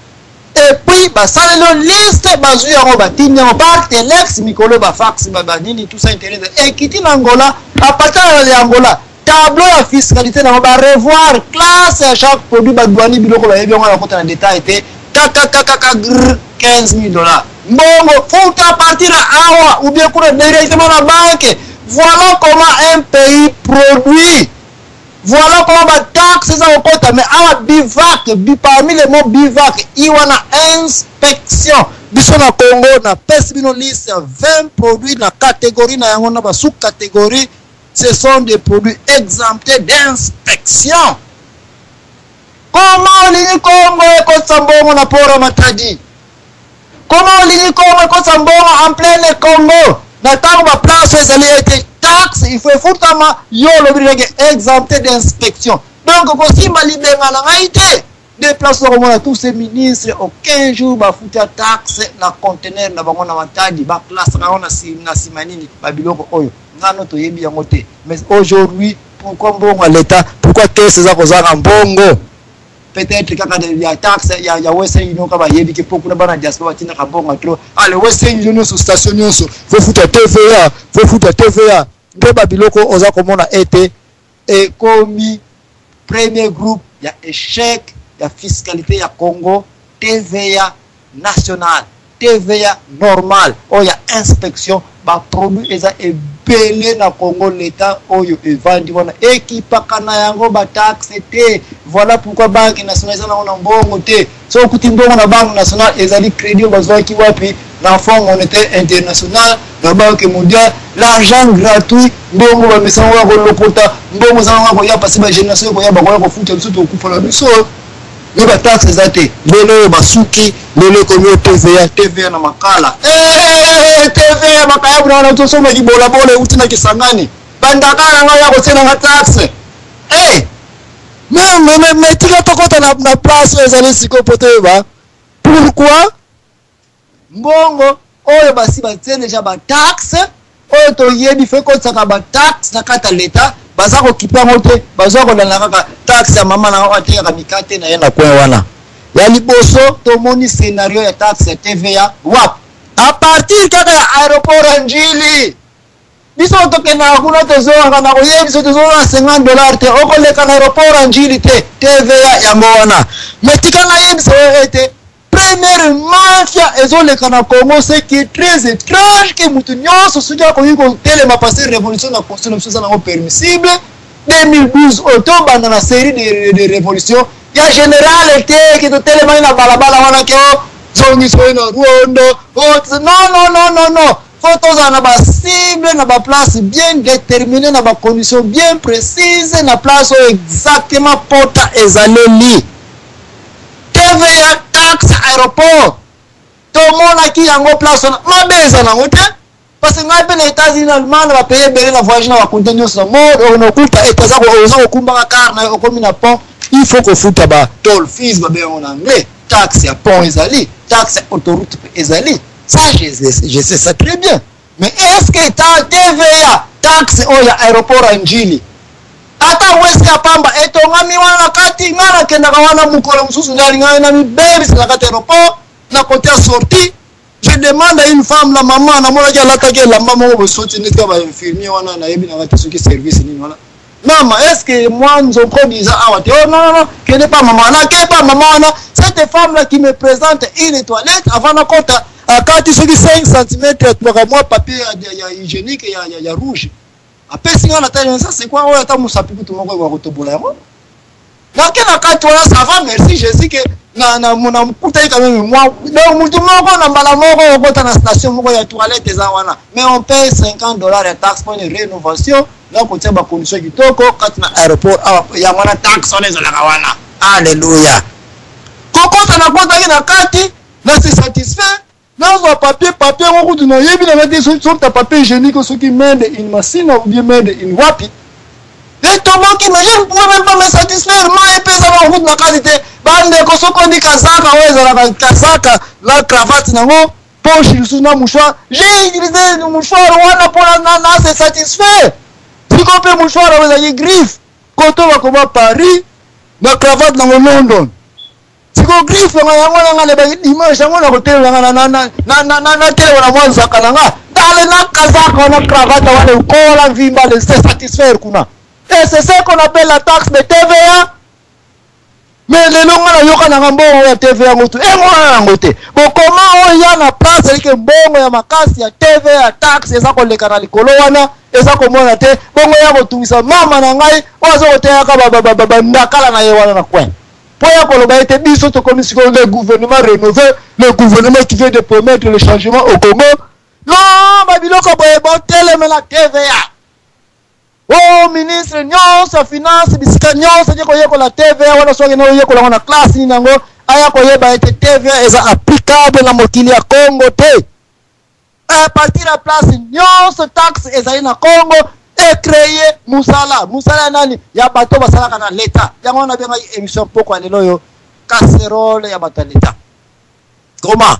Et puis bah ça le liste bazu yango batini en part telex mikolo ba fax ba nini tout ça internet et kiti l'Angola à partir de l'Angola tableau la fiscalité na ba revoir classe à chaque produit ba douane biloko ba yebi on a compté en détail était $15,000 mbongo faut à partir à awa ou bien pour directement la banque. Voilà comment un pays produit. Voilà comment la taxe est en mais à bivac, parmi les mots bivac, il y a une inspection. biso na Congo na pesi bino liste ya 20 produits na catégorie na yango na ba sous-catégorie. Ce sont des produits exemptés d'inspection. Comment l'Union Congo est Congo na pora matadi? Comment l'Union Congo est Congo en plein Congo? Na tango ba place ezali été taxe, il faut fortement yo l'obligé exempté d'inspection. Donc aussi ma libenga na ngaité. Déplacer à tous ces ministres, au 15 jours, ba fouta taxe na conteneur na bango na matadi, ba classe na simanini, ba biloko oyo. Mais aujourd'hui, pourquoi bon l'État, pourquoi qu'est-ce que ça a bongo? Peut-être qu'il y a taxe, il y a Western Union qui va y avoir beaucoup de diaspora qui n'a pas bon trop. Ah, le Western Union sur station, faut foutre TVA, faut foutre TVA. De Babiloko, on a comment on a été et commis premier groupe, il y a échec, il y a fiscalité, il y a Congo, TVA national, TVA normal, oh il y a inspection, bah produit eza belé na Congo l'État oyo evandi wana ekipaka na yango ba taxe te. Voilà pourquoi banque nationale eza na mbongo te. So kuti mbongo na banque nationale ezali crédit bazwaki wapi na Fonds monétaire international na banque mondiale, l'argent gratuit mbongo ba misango ko lokota mbongo zanga ko ya pasi ba génération ko ya ba ko futa biso to kupola biso. Les taxes exactes, les basuki, les communes TVA na makala. TVA makaya buna na to soma kibola bola utina kisangani. Bandakana ngaya ko tena nga taxe. Mais tika tokota na place ezali siko pote ba. Pourquoi? Mbongo oyo basi ba déjà ba taxe, oyo to yebi fe ko tsaka ba taxe na kata l'État. Bazako kipango te bazako na kaka taxe ya mama na watia ka mikate na yena kwa wana ya liboso to moni scenario ya taxe ya TVA wap a partir kaka ya aéroport Njili biso to kena kuna tezo kana ko yebi so tezo na $50 te oko le kana aéroport Njili te TVA ya mwana metika na yebi so ete première mafia ezoleka na Congo, ce qui est très étrange que mutunyo so suja ko yiko tele ma passer révolution na constitution na permissible 2012 octobre dans la série de révolutions ya général était que to tele na balabala wana ke zongi so na Rwanda non photos na ba cible na ba place bien déterminée na ba conditions bien précises na place exactement porta ezaleli TVA taxe aéroport tout le monde qui yango place ma beza na ngote parce que ngape les États-Unis Allemagne va payer belé la voyage na contenir sur mode on okulta etaza ko ozo kumba car na komi na pont il faut que futa ba toll fees ba bien en anglais taxe ya pont ezali taxe autoroute ezali ça je sais ça très bien mais est-ce que ta TVA taxe oya aéroport Njili ata wesi ya pamba etonga miwana kati ngana kenda kawana mukolo msusu ndali ngana na mibebisi na kati aéroport na côté sortie je demande à une femme la maman na mona jala take la maman mo soti netka ba infirmier wana na yebi na kati soki service ni wana maman est-ce que moi nous on produit awa te oh non que n'est pas maman na que pas maman na cette femme là qui me présente une toilette avant na kota akati soki 5 cm kwa moi papier ya hygiénique ya rouge. Après si on a ça c'est quoi on attend musapi tout le monde va rotobola yamo na kena kati wana ça va merci je sais que na mona mkuta quand même moi donc mutu moko na mbala moko okota na station moko ya toilette za wana mais on paye $50 ya taxe pour une rénovation na kotia ba condition kitoko kati na aéroport ya mwana taxe on ezala kawana alléluia kokota na kota na kati na se satisfait. Non, papier, on dit non, il y a des choses sur ta papier hygiénique, ceux qui mènent une machine ou bien mènent une wapi. Les tomates qui imagine, vous pouvez même pas me satisfaire, moi, et puis ça va en route de la qualité. Bande, quand on dit Kazaka, ouais, Kazaka, la cravate, non, poche, il sous nos mouchoirs. J'ai utilisé le mouchoir, on a pour la c'est satisfait. Si on peut mouchoir, vous avez griffe. Quand on va comme à Paris, la cravate dans le London. Siko griffe nga yango na le image yango na hotel na tele wana mwanza kananga dale na kazaka na cravate wale ukola vimba le satisfaire kuna et c'est ce qu'on appelle la taxe de TVA mais le longa na yoka na mbongo ya TVA ngotu ngona ngote bon comment on ya na place avec mbongo ya makasi ya TVA taxe eza ko leka na likolo wana eza ko mona te bongo ya ko tumisa mama na ngai wazo ko teya ka ba ndakala na ye wana na kwen Pour y été biso to comme le gouvernement rénové, le gouvernement qui vient de promettre le changement au Congo. Non, Babiloko bon télé mais la TVA. Oh ministre nyonso finance bisika nyonso yeko la TVA wana soki no yeko la classe ni nango aya ko yeba ete TVA est applicable na mokili ya Congo te. À partir de la place nyonso taxe ezali na Congo et créer musala nani ya bato basala kana l'État. Yango na benga émission poko alelo yo casserole ya bato l'État. Comment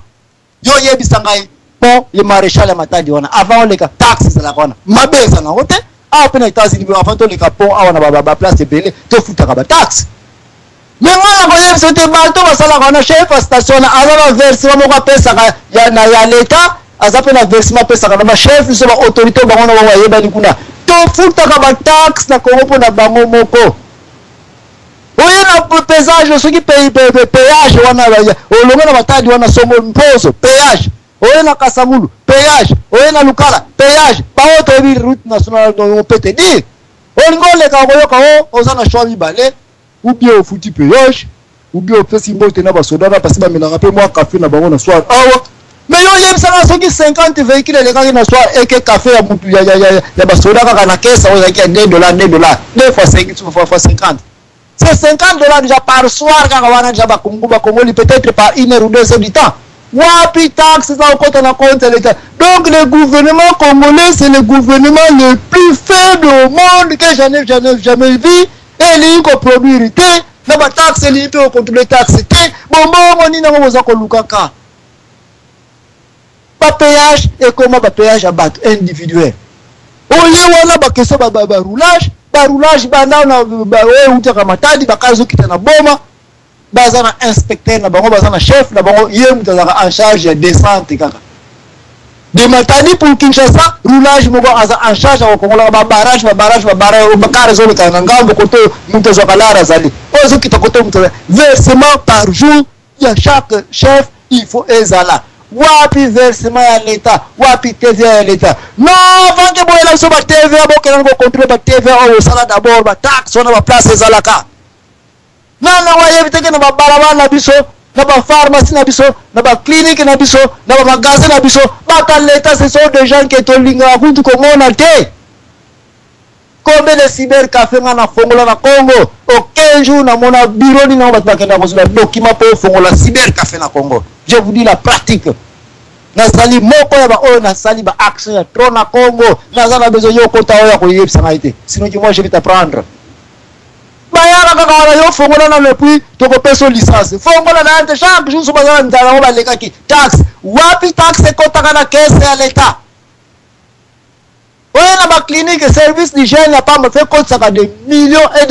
yo yebisa ngai bon le maréchal ya Matadi wana avant les taxes la wana mabeza na wote a pena États-Unis avant to les capons a wana ba place de belé to futaka ba taxe. Mais moi la yebisa te bato basala kana chef station na ala versement moko pesa ya na ya l'État azape na versement pesa kana chef so ba autorité bango na wa yeba likuna to futaka ba taxe na Congo na bango moko. Oye na pesage ceux qui paye péage wana olonga na Matadi wana somo mposo péage. Oye na Kasamulu péage, oye na Lukala péage, ba auto route nationale on peut te dire. Olingo le ka koyoka o ozana choix mibale ou bien au futi péage ou bien au fesi mbote na ba soda na pasi ba mena rappel moi café na bango na soir. Mais yo yem ça na soki 50 véhicules les gars na soir et que café ya mutu ya ba soda ka na kesa o yaki $2 2 fois 50. C'est $50 déjà par soir quand on a déjà ba Congo peut-être par 1 heure ou 2 heures du temps. Wapi taxe ça au compte na compte l'État. Donc le gouvernement congolais c'est le gouvernement le plus faible au monde que jamais vu et il ko produire té na ba taxe li peut contrôler taxe té bon ni na ngoza ko lukaka. Ba péage et comment ba péage à battre individuel. Oye wana ba question ba roulage banda na utaka Matadi bakazo kitana boma bazana inspecteur na bango bazana chef na bango yé mutazaka en charge ya descente kaka de Matadi pour Kinshasa roulage moko aza en charge ya Kongola ba barrage bakare zo kana ngambo koto mutazaka lara zali ozo kitakoto mutazaka versement par jour ya chaque chef il faut ezala wapi versement ya l'État wapi TVA ya l'État non avant que boyela so ba TVA bokela ngo contrôler ba TVA au sala d'abord ba taxe on ba place ezalaka non waye biteke na ba balabala na biso na ba pharmacie na biso na ba clinique na biso na ba magasin na biso ba ka l'État ce sont des gens qui tolinga kuntu ko mona te combien de cybercafé na fongola na Congo au 15 jours na mona bureau ni na ba bakenda ko document pour fongola cybercafé na Congo. Je vous dis la pratique. Nasali moko ya ba o nasali ba action ya trop na Congo. Nazana besoin yo kota ya ko yebisa ngaite. Sinon que moi je vais t'apprendre. Bayara kaka yo fongola na le prix to ko peso licence. Fongola na ante chaque jour so bazana ndala ba leka ki taxe. Wapi taxe kota kana caisse ya l'État. Oye na ba clinique service d'hygiène na pas me fait compte ça de millions et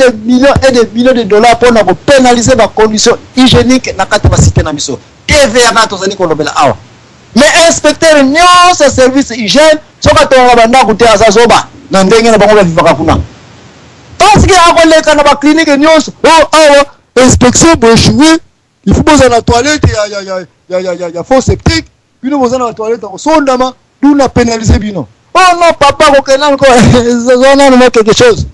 de millions de dollars pour na ko pénaliser ba conditions hygiéniques na kati ba cité na biso. TVA na tozali kolobela awa. Mais inspecteur nyonso service hygiène soka tonga banda kuti azazoba na ndenge na bango ba vivaka kuna. Parce que akoleka na ba clinique nyonso awa inspection pour échouer il faut poser la toilette ya faux septique bino poser la toilette ko sondama duna pénaliser bino. Oh non papa ko kenam ko zona no quelque chose.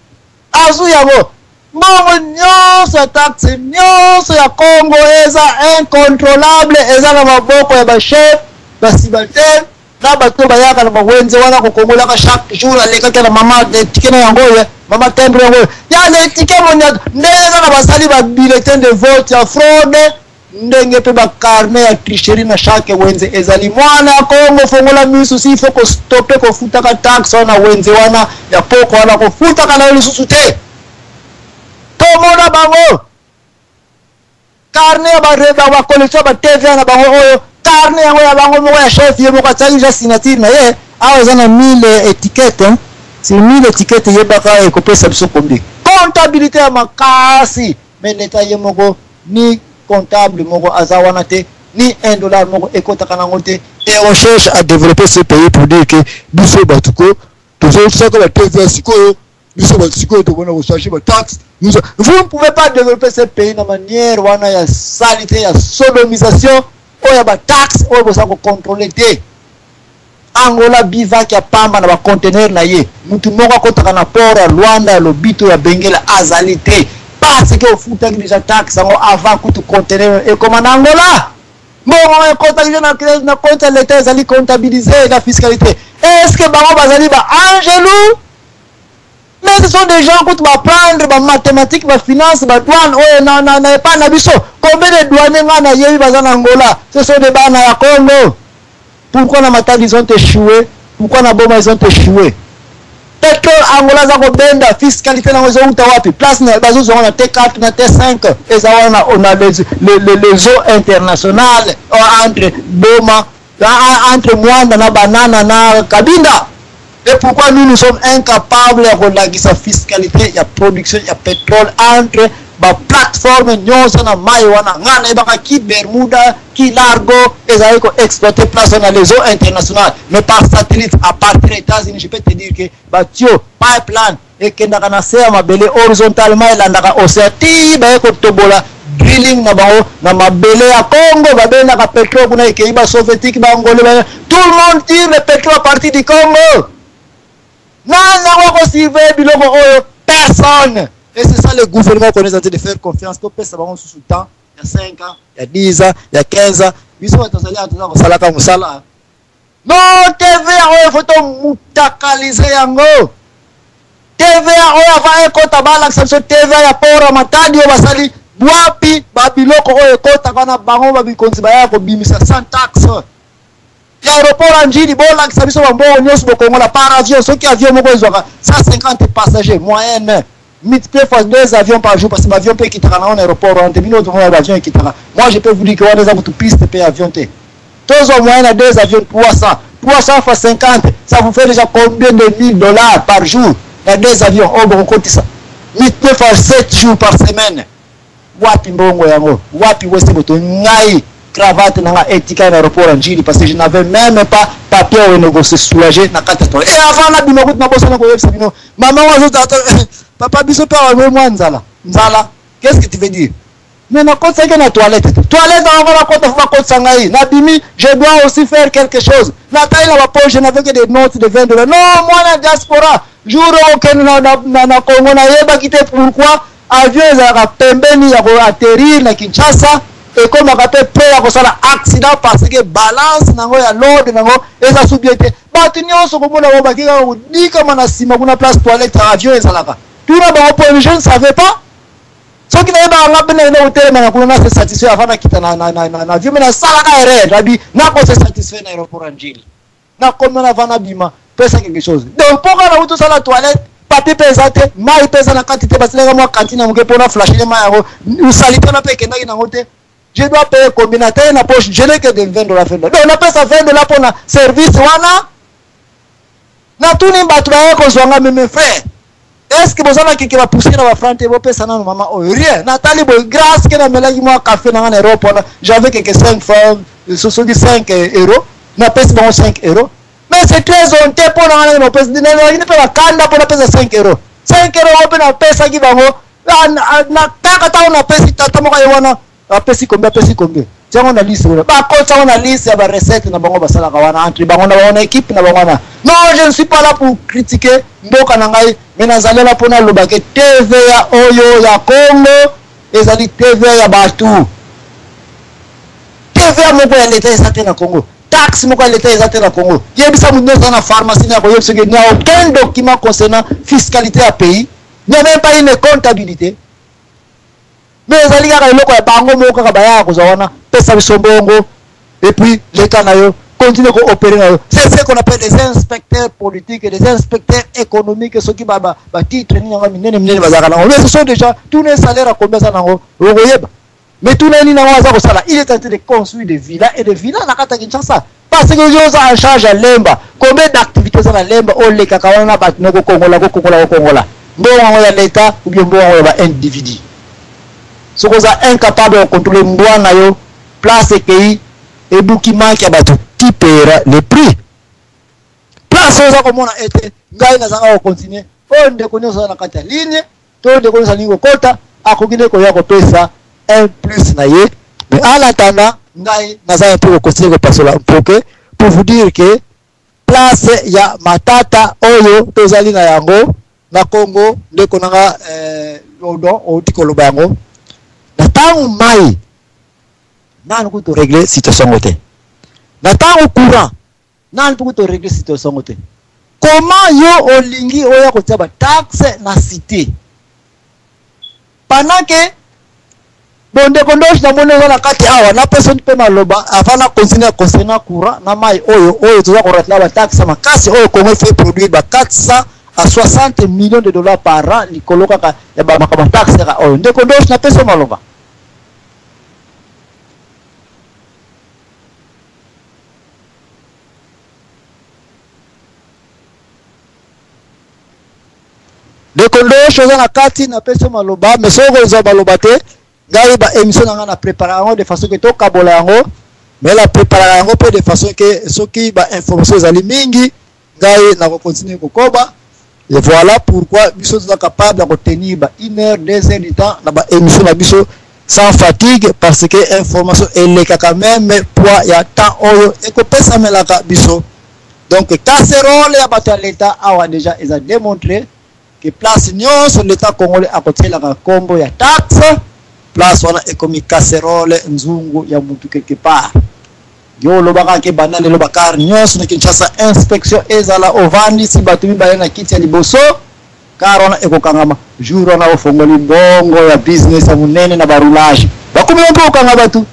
Azu yabo Mongo nyonso taxe nyonso ya Congo eza incontrôlable eza na maboko ya ba chef ba sibalter na bato bayaka na bawenze wana ko kongola ka chaque jour aleka kana mama de tikena yango ya mama tembre yango ya le tike monya ndeza na basali ba bulletin de vote ya fraude ndenge pe ba carnet ya tricherie na chaque wenze ezali mwana Congo fongola misu si faut ko stopper ko futaka taxe wana wenze wana ya poko wana ko futaka na lisusu te. Mona bango carnet ba reba ba collection ba TVA na bango oyo carnet yango ya bango moko ya chef yebo kwa tsali ja signature na ye awazana 1000 étiquettes c'est 1000 étiquettes yebaka e kopesa biso kombi comptabilité ya makasi mais l'État yemoko ni comptable moko azawana te ni $1 moko ekotaka nango te et on cherche à développer ce pays pour dire que biso batuko tozo saka ba TVA sikoyo biso basiko to bona rechercher ba taxe. Vous ne pouvez pas développer ce pays de manière wana ya salité ya sodomisation ou ya ba taxe ou bosa ko contrôler te. Angola biva ki pamba na ba conteneur na ye. Mutu moko kotaka na port ya Luanda lobito ya Bengela azalité. parce que au fout déjà taxe avant que tout conteneur et comme en Angola. Bon, on comptabilise na compte l'État, ils allaient comptabiliser la fiscalité. Est-ce que Bango Bazali va Angelou? Mais ce sont des gens qui vont prendre ma mathématiques, ma finance, ma douane, n'a pas n'abisso. Combien de douaniers na yewi bazan Angola? Ce sont des bana à Congo. Pourquoi na matad ils ont échoué? Pourquoi na Boma ils ont échoué? Pétrole Angola za benda fiscalité na maison utawapi place na bazo on a T4 na T5 et ça on a les eaux internationales entre Boma entre Mwanda na Banana na Kabinda. Et pourquoi nous sommes incapables de relaguer sa fiscalité, il y a production, il y a pétrole entre la plateforme nyonso na mai wana ngana ibaka ki Bermuda ki Largo et ça exploiter place dans les eaux internationales mais par satellite à partir des États-Unis je peux te dire que batio pipeline et que ndaka sea mabele horizontalement et landaka océan ti ba ko tobola drilling na bao na mabele ya Congo babenda ka pétrole kuna ikeiba soviétique ba ngole tout le monde tire le pétrole à partir du Congo na wako surveiller biloko oyo personne. Et c'est ça le gouvernement qu'on est en train de faire confiance. Qu'on peut savoir sous le temps. Il y a 5 ans, il y a 10 ans, il y a 15 ans. Ils sont en train de faire non, TVA, il faut mutakaliser yango. TVA, il va un compte à balle, TVA, il y a pour Matadi, il va salir. Wapi, Babiloko, il y a compte à Bana Bango, Babikonsi, Baya, Bimisa, sans taxe. L'aéroport en Gili, bon, là, ça va bon, par avion, ceux qui avion, 150 passagers, moyenne. Multiplié fois 2 avions par jour, parce que l'avion peut quitter en aéroport, l'avion qui moi, je peux vous dire que on a des pistes pour avion. Tous au moins, 2 avions, 300. 300 fois 50, ça vous fait déjà combien de $1000 par jour? Il y a 2 avions, on va compter ça. Multiplié fois 7 jours par semaine. Wapi mbongo yango, wapi wese boto, ngai. Cravate n'a étika à l'aéroport en Gili parce que je n'avais même pas papier où négocier soulager na katato. Et avant la binogout na bossa na ko yebsa bino. Maman wazo papa biso pa moi nzala. Nzala. Qu'est-ce que tu veux dire? Mais na compte ça que na toilette. Toilette on va la compte faut compte sangai. Na bimi, je dois aussi faire quelque chose. Na taille na poche, je n'avais que des notes de $20. Non, moi na diaspora. Jour auquel na Congo na yeba kité pourquoi avion za pembeni ya ko atterrir na Kinshasa. Et comme on appelle peur que accident parce que balance nango ya load nango et ça soubieté batinyo so komona ba bakika di kama na sima kuna place toilette avion ezalaka tout na ba point je ne savais pas ce qui n'est pas ngabena ina hotel na kuna se satisfait avant na kita na avion mais na sala ka erreur rabi na ko se satisfait na aéroport Anjili na comme na vana bima pesa quelque chose donc pourquoi na uto sala toilette papier pesate mai pesa na quantité parce que moi cantine mo ke pona flasher mai yango usalite na pe kenda ina hotel. Je dois payer combien de la poche? Je n'ai que de $20. Donc on appelle ça $20 pour un service. Voilà. Na tout ni batouaya qu'on soit même frère. Est-ce que vous avez quelqu'un qui va pousser dans la France et vous payez ça non maman? Rien. Nathalie, grâce que na melagi moi café dans l'Europe, j'avais quelques 5 francs, 65 euros. Na paye 5 euros. Mais c'est très honteux pour nous. On paye la canda pour payer 5 euros. 5 euros on peut na payer ça qui va mo. Na takata on a payé tata mo kayewana. Apesi combien tiens on a liste ba ko on a liste ya ba recette na bango basala kawana entre bango na wana équipe na bango na non je ne suis pas là pour critiquer mboka na ngai mais nazali là pour na lobake TVA oyo ya Congo ezali TVA ya batu TVA moko ya l'État ezate na Congo taxe moko ya l'État ezate na Congo yebisa mundo na pharmacie na ko yebisa que n'y a aucun document concernant fiscalité à pays il n'y a même pas une comptabilité. Mais les alliés à bango moko kabaya kozawana pesa bisombongo et puis l'État nayo continue à opérer. C'est ce qu'on appelle des inspecteurs politiques et des inspecteurs économiques ceux qui baba titre ni ngami nene mnene bazaka na. Mais ce sont déjà tous les salaires à combien ça nango royeba. Mais tous les ni nango za ko sala il est en train de construire des villas et des villas na kata Kinshasa parce que ils ont en charge à Lemba. Combien d'activités ça na Lemba on les kakawana ba no Kongola Kongola. Mbongo ya l'État ou bien mbongo ya individu. Ce qu'on est incapable de contrôler mbwana yo place pays et document qui a battu qui paiera le prix place ça comme on a été ngai na zanga continuer on de connaître na kata ligne to de connaître lingo kota akokine ko ya ko pesa un plus na ye mais en attendant ngai na zanga pour continuer ko pasola pour vous dire que place ya matata oyo tozali na yango na Congo ndeko nanga odo otiko bango na tango mai nani kuto régler situation ngote na tango courant nani kuto régler situation ngote comment yo olingi oya kotia ba taxe na cité pendant que bonde kondosh na mone na kati awa na personne pe maloba avant continuer concernant courant na mai oyo toza ko ratla ba taxe makasi oyo Congo fait produire ba 400 à 60 millions de dollars par an li koloka ka ya ba makaba taxe ka oyo nde kondosh na personne maloba de kondosh oza na kati na personne maloba mais soko oza maloba te ngai ba émission na na préparer de façon que to kabola yango mais la préparer yango pe de façon que soki ba information zali mingi ngai na continuer kokoba et voilà pourquoi biso sommes capables de tenir ba 1 heure 2 heures de temps na ba émission na biso sans fatigue parce que information eleka quand même poids ya temps oyo ekopesa melaka biso donc casserole ya bato ya l'état awa déjà ils a démontré que place nyonso l'état congolais a côté la kombo ya taxe place wana ekomi casserole nzungu ya mutu quelque part yo lobaka ke banane lobaka nyonso na Kinshasa inspection ezala ovandi si batu mibale na kiti ya liboso karona ekokangama jour wana ofongoli bongo ya business ya munene na barulage bakumi mpo okanga batu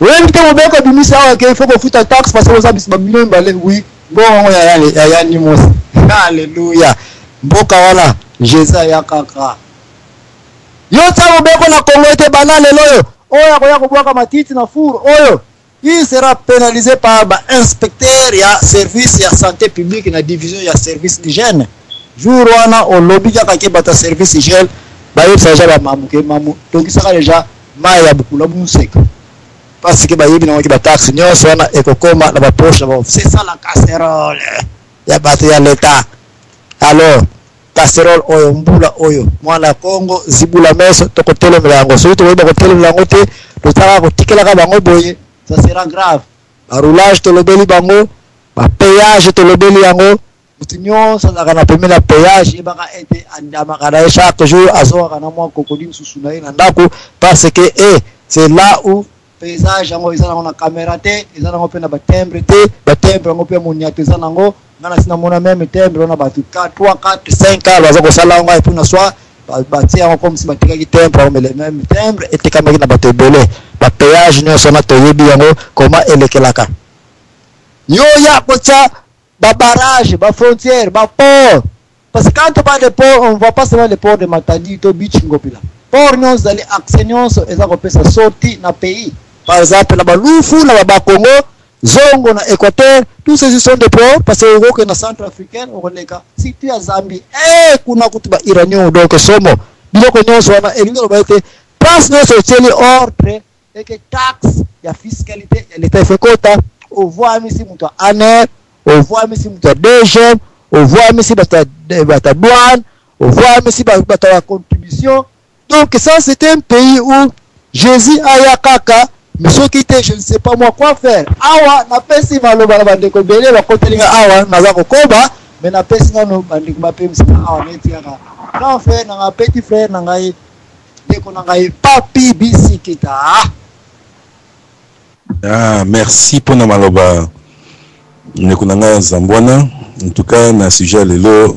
wewe mte mobeko bimisa awa ke foko futa tax parce que osabisi ba million mbale oui bongo ya yani mos haleluya mboka wana jeza ya kaka yo tamo beko na Congo ete banane loyo oya koya kobwaka matiti na four oyo il sera pénalisé par ba inspecteur ya service ya santé publique na division ya service d'hygiène jour wana o lobby ya kake bata service d'hygiène ba yo saja ba mamuke mamu donc ça déjà maya bukula museka parce que ba yebi na ba taxe nyonso wana ekokoma na ba poche ba c'est ça la casserole ya bata ya l'état alors casserole oyo mbula oyo mwana Congo zibula meso tokotele mlango so to weba kotele mlango te totaka kotikela ka bango boye ça sera grave ba roulage to lobeli bango ba péage to lobeli yango mutinyo ça na pemela péage e baka ete andama kana chaque jour azo kana mwa kokodi msusuna ina ndako parce que c'est là où paysage yango ezana na caméra te ezana ngo pena ba timbre te ba timbre ngo pe moniato ezana ngo ngana sina mona même timbre on a battu 4 3 4 5 ans bazo ko sala ngo et puis na soit ba tia comme si ba tika ki timbre on le même timbre et te kamaki na bato belé ba péage nyo sona to yebi yango comment elekelaka yo ya kocha ba barrage ba frontière ba port parce que quand on parle de port on voit pas seulement les ports de Matadi to beach ngopila port nyo zali accès nyo so eza ko pesa sorti na pays par exemple na balufu na ba Congo zongo na Équateur tous ces sont des ports parce que au na Centrafricaine au Koneka si tu as Zambie kuna kutuba iranien donc somo biloko nyonso wana elingo ba ete place nyonso teli ordre et que taxe ya fiscalité ya l'état fait quota au voit misi muto aner au voit misi muto DG au voit misi bata douane au voit misi bata contribution donc ça c'est un pays où Jésus aya kaka mais ce qui était je ne sais pas moi quoi faire awa na pesi maloba na bandeko belé ba kotelinga awa naza kokoba mais na pesi ngano bandeko ba pemsi awa neti kaka non frère na petit frère na ngai deko na ngai papi bisikita merci pour na maloba ndeko na ngai Zambwana en tout cas na sujet lelo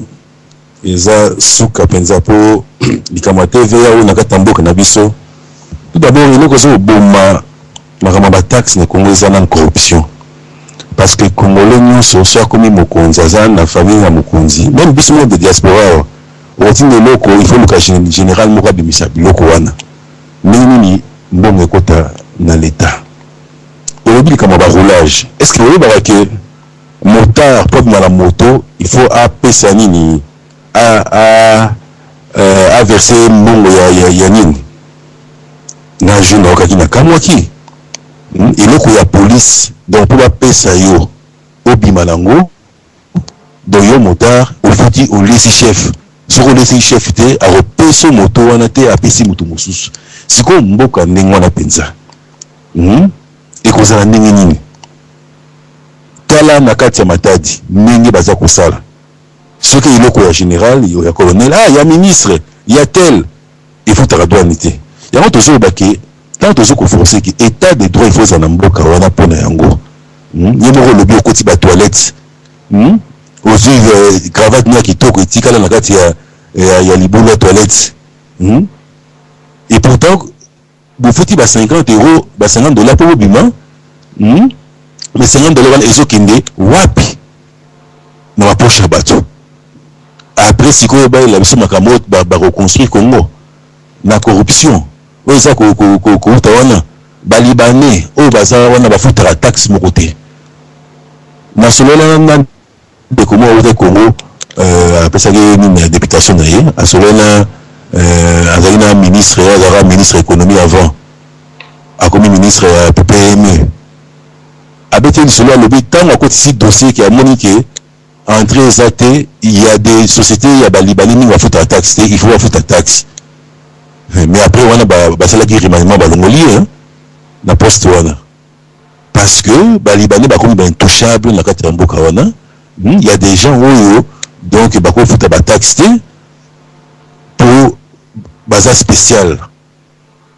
eza suka penza po likama TV ya na katamboka na biso tout d'abord il est ko bomba makama ba taxe na Congo eza na corruption parce que Congolais nyonso soit comme mokonzi aza na famille ya mokonzi même biso de diaspora otinde loko il faut le général moko abimisa biloko wana nini mbongo ekota na l'état obi comme ba roulage est-ce que obi ba que motard pour na la moto il faut apesa nini à verser mbongo ya nini na jeune okaki na kamwaki eloko ya police donc pour apesa yo obima nango donc yo motard ofoti au laisser chef soko laisser chef te a repesa moto wana te apesi moto mosusu siko mboka ndenge wana penza ekozala ndenge nini tala na kati ya Matadi ndenge baza kosala soki eloko ya général ya colonel ya ministre ya tel il faut ta douane té ya moto zo baki tant to zo ko forcer ki état de droit il faut ça na mboka wana pona yango yemoko lobi okoti ba toilette aussi cravate nia kitoko etikala na kati ya libulu ya toilette et pourtant vous faites ba 50 euros ba 50 dollars pour bima mais 50 dollars wana ezokende wapi na mapoche ya bato après sikoyo bayela biso makambo bareconstruire Congo na corruption oyo eza kouta wana balibanais oyo baza wana bafutaka taxe moko te na solola na ndeko moko auta Congo apesaki nini ya députation na ye asolola azali na ministre azalaka ministre économie avant akomi ministre ya PPME abeti lisolo alobi ntango akotisi dossier ki amoni ke entrée eza te il y a des sociétés ya balibani mingi bafutaka taxe te il faut bafuta taxe mais après wana basalaki remaniement balongoli na poste wana parce que balibani bakomi baintouchable na kati ya mboka wana il y a des gens oyo donc bakofuta bataxe te pour baza spécial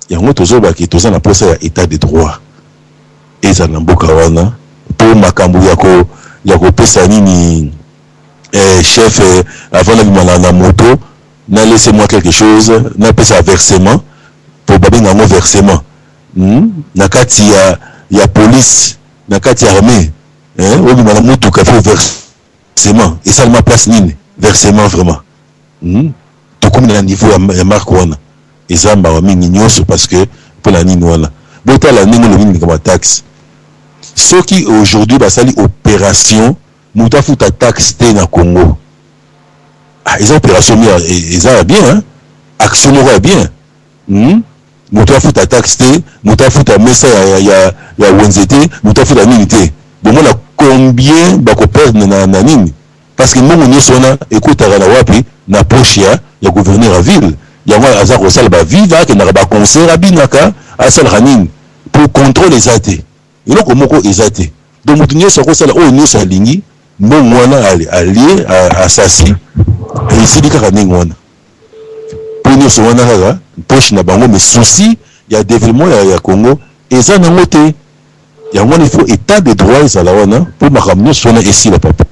yango tozobaki toza na posa ya état de droit eza na mboka wana pour makambo ya kopesa nini chef avant la na moto na laissez-moi quelque chose na pesa versement pour babenga ngo versement na kati ya police na kati ya armée obi na moto ka faut versement et seulement place nini versement vraiment to comme na niveau ya marque wana ezamba wa mingi nyonso parce que pour la nini wana bota la nini le mingi comme taxe ceux qui aujourd'hui basali opération muta futa taxe te na Congo ils ont opération ils ont bien action moko bien muta futa taxe te muta futa mesa ya wenzete muta futa nini te bon na combien ba ko perdre na nini parce que mbongo nyonso wana ekutaka na wapi na poche ya gouverneur à ville yango aza kosala ba viva ke na ba concert abinaka asala nini pour contrôler les athées eloko moko ezate donc mutu nyonso akosala oyo nyonso alingi mbongo wana allié asasi esili kaka ndenge wana po nyonso wana kaka poche na bango mais souci ya développement ya Congo eza nango te yango wana il faut état de droit ezala wana po makambo nyonso wana esila papa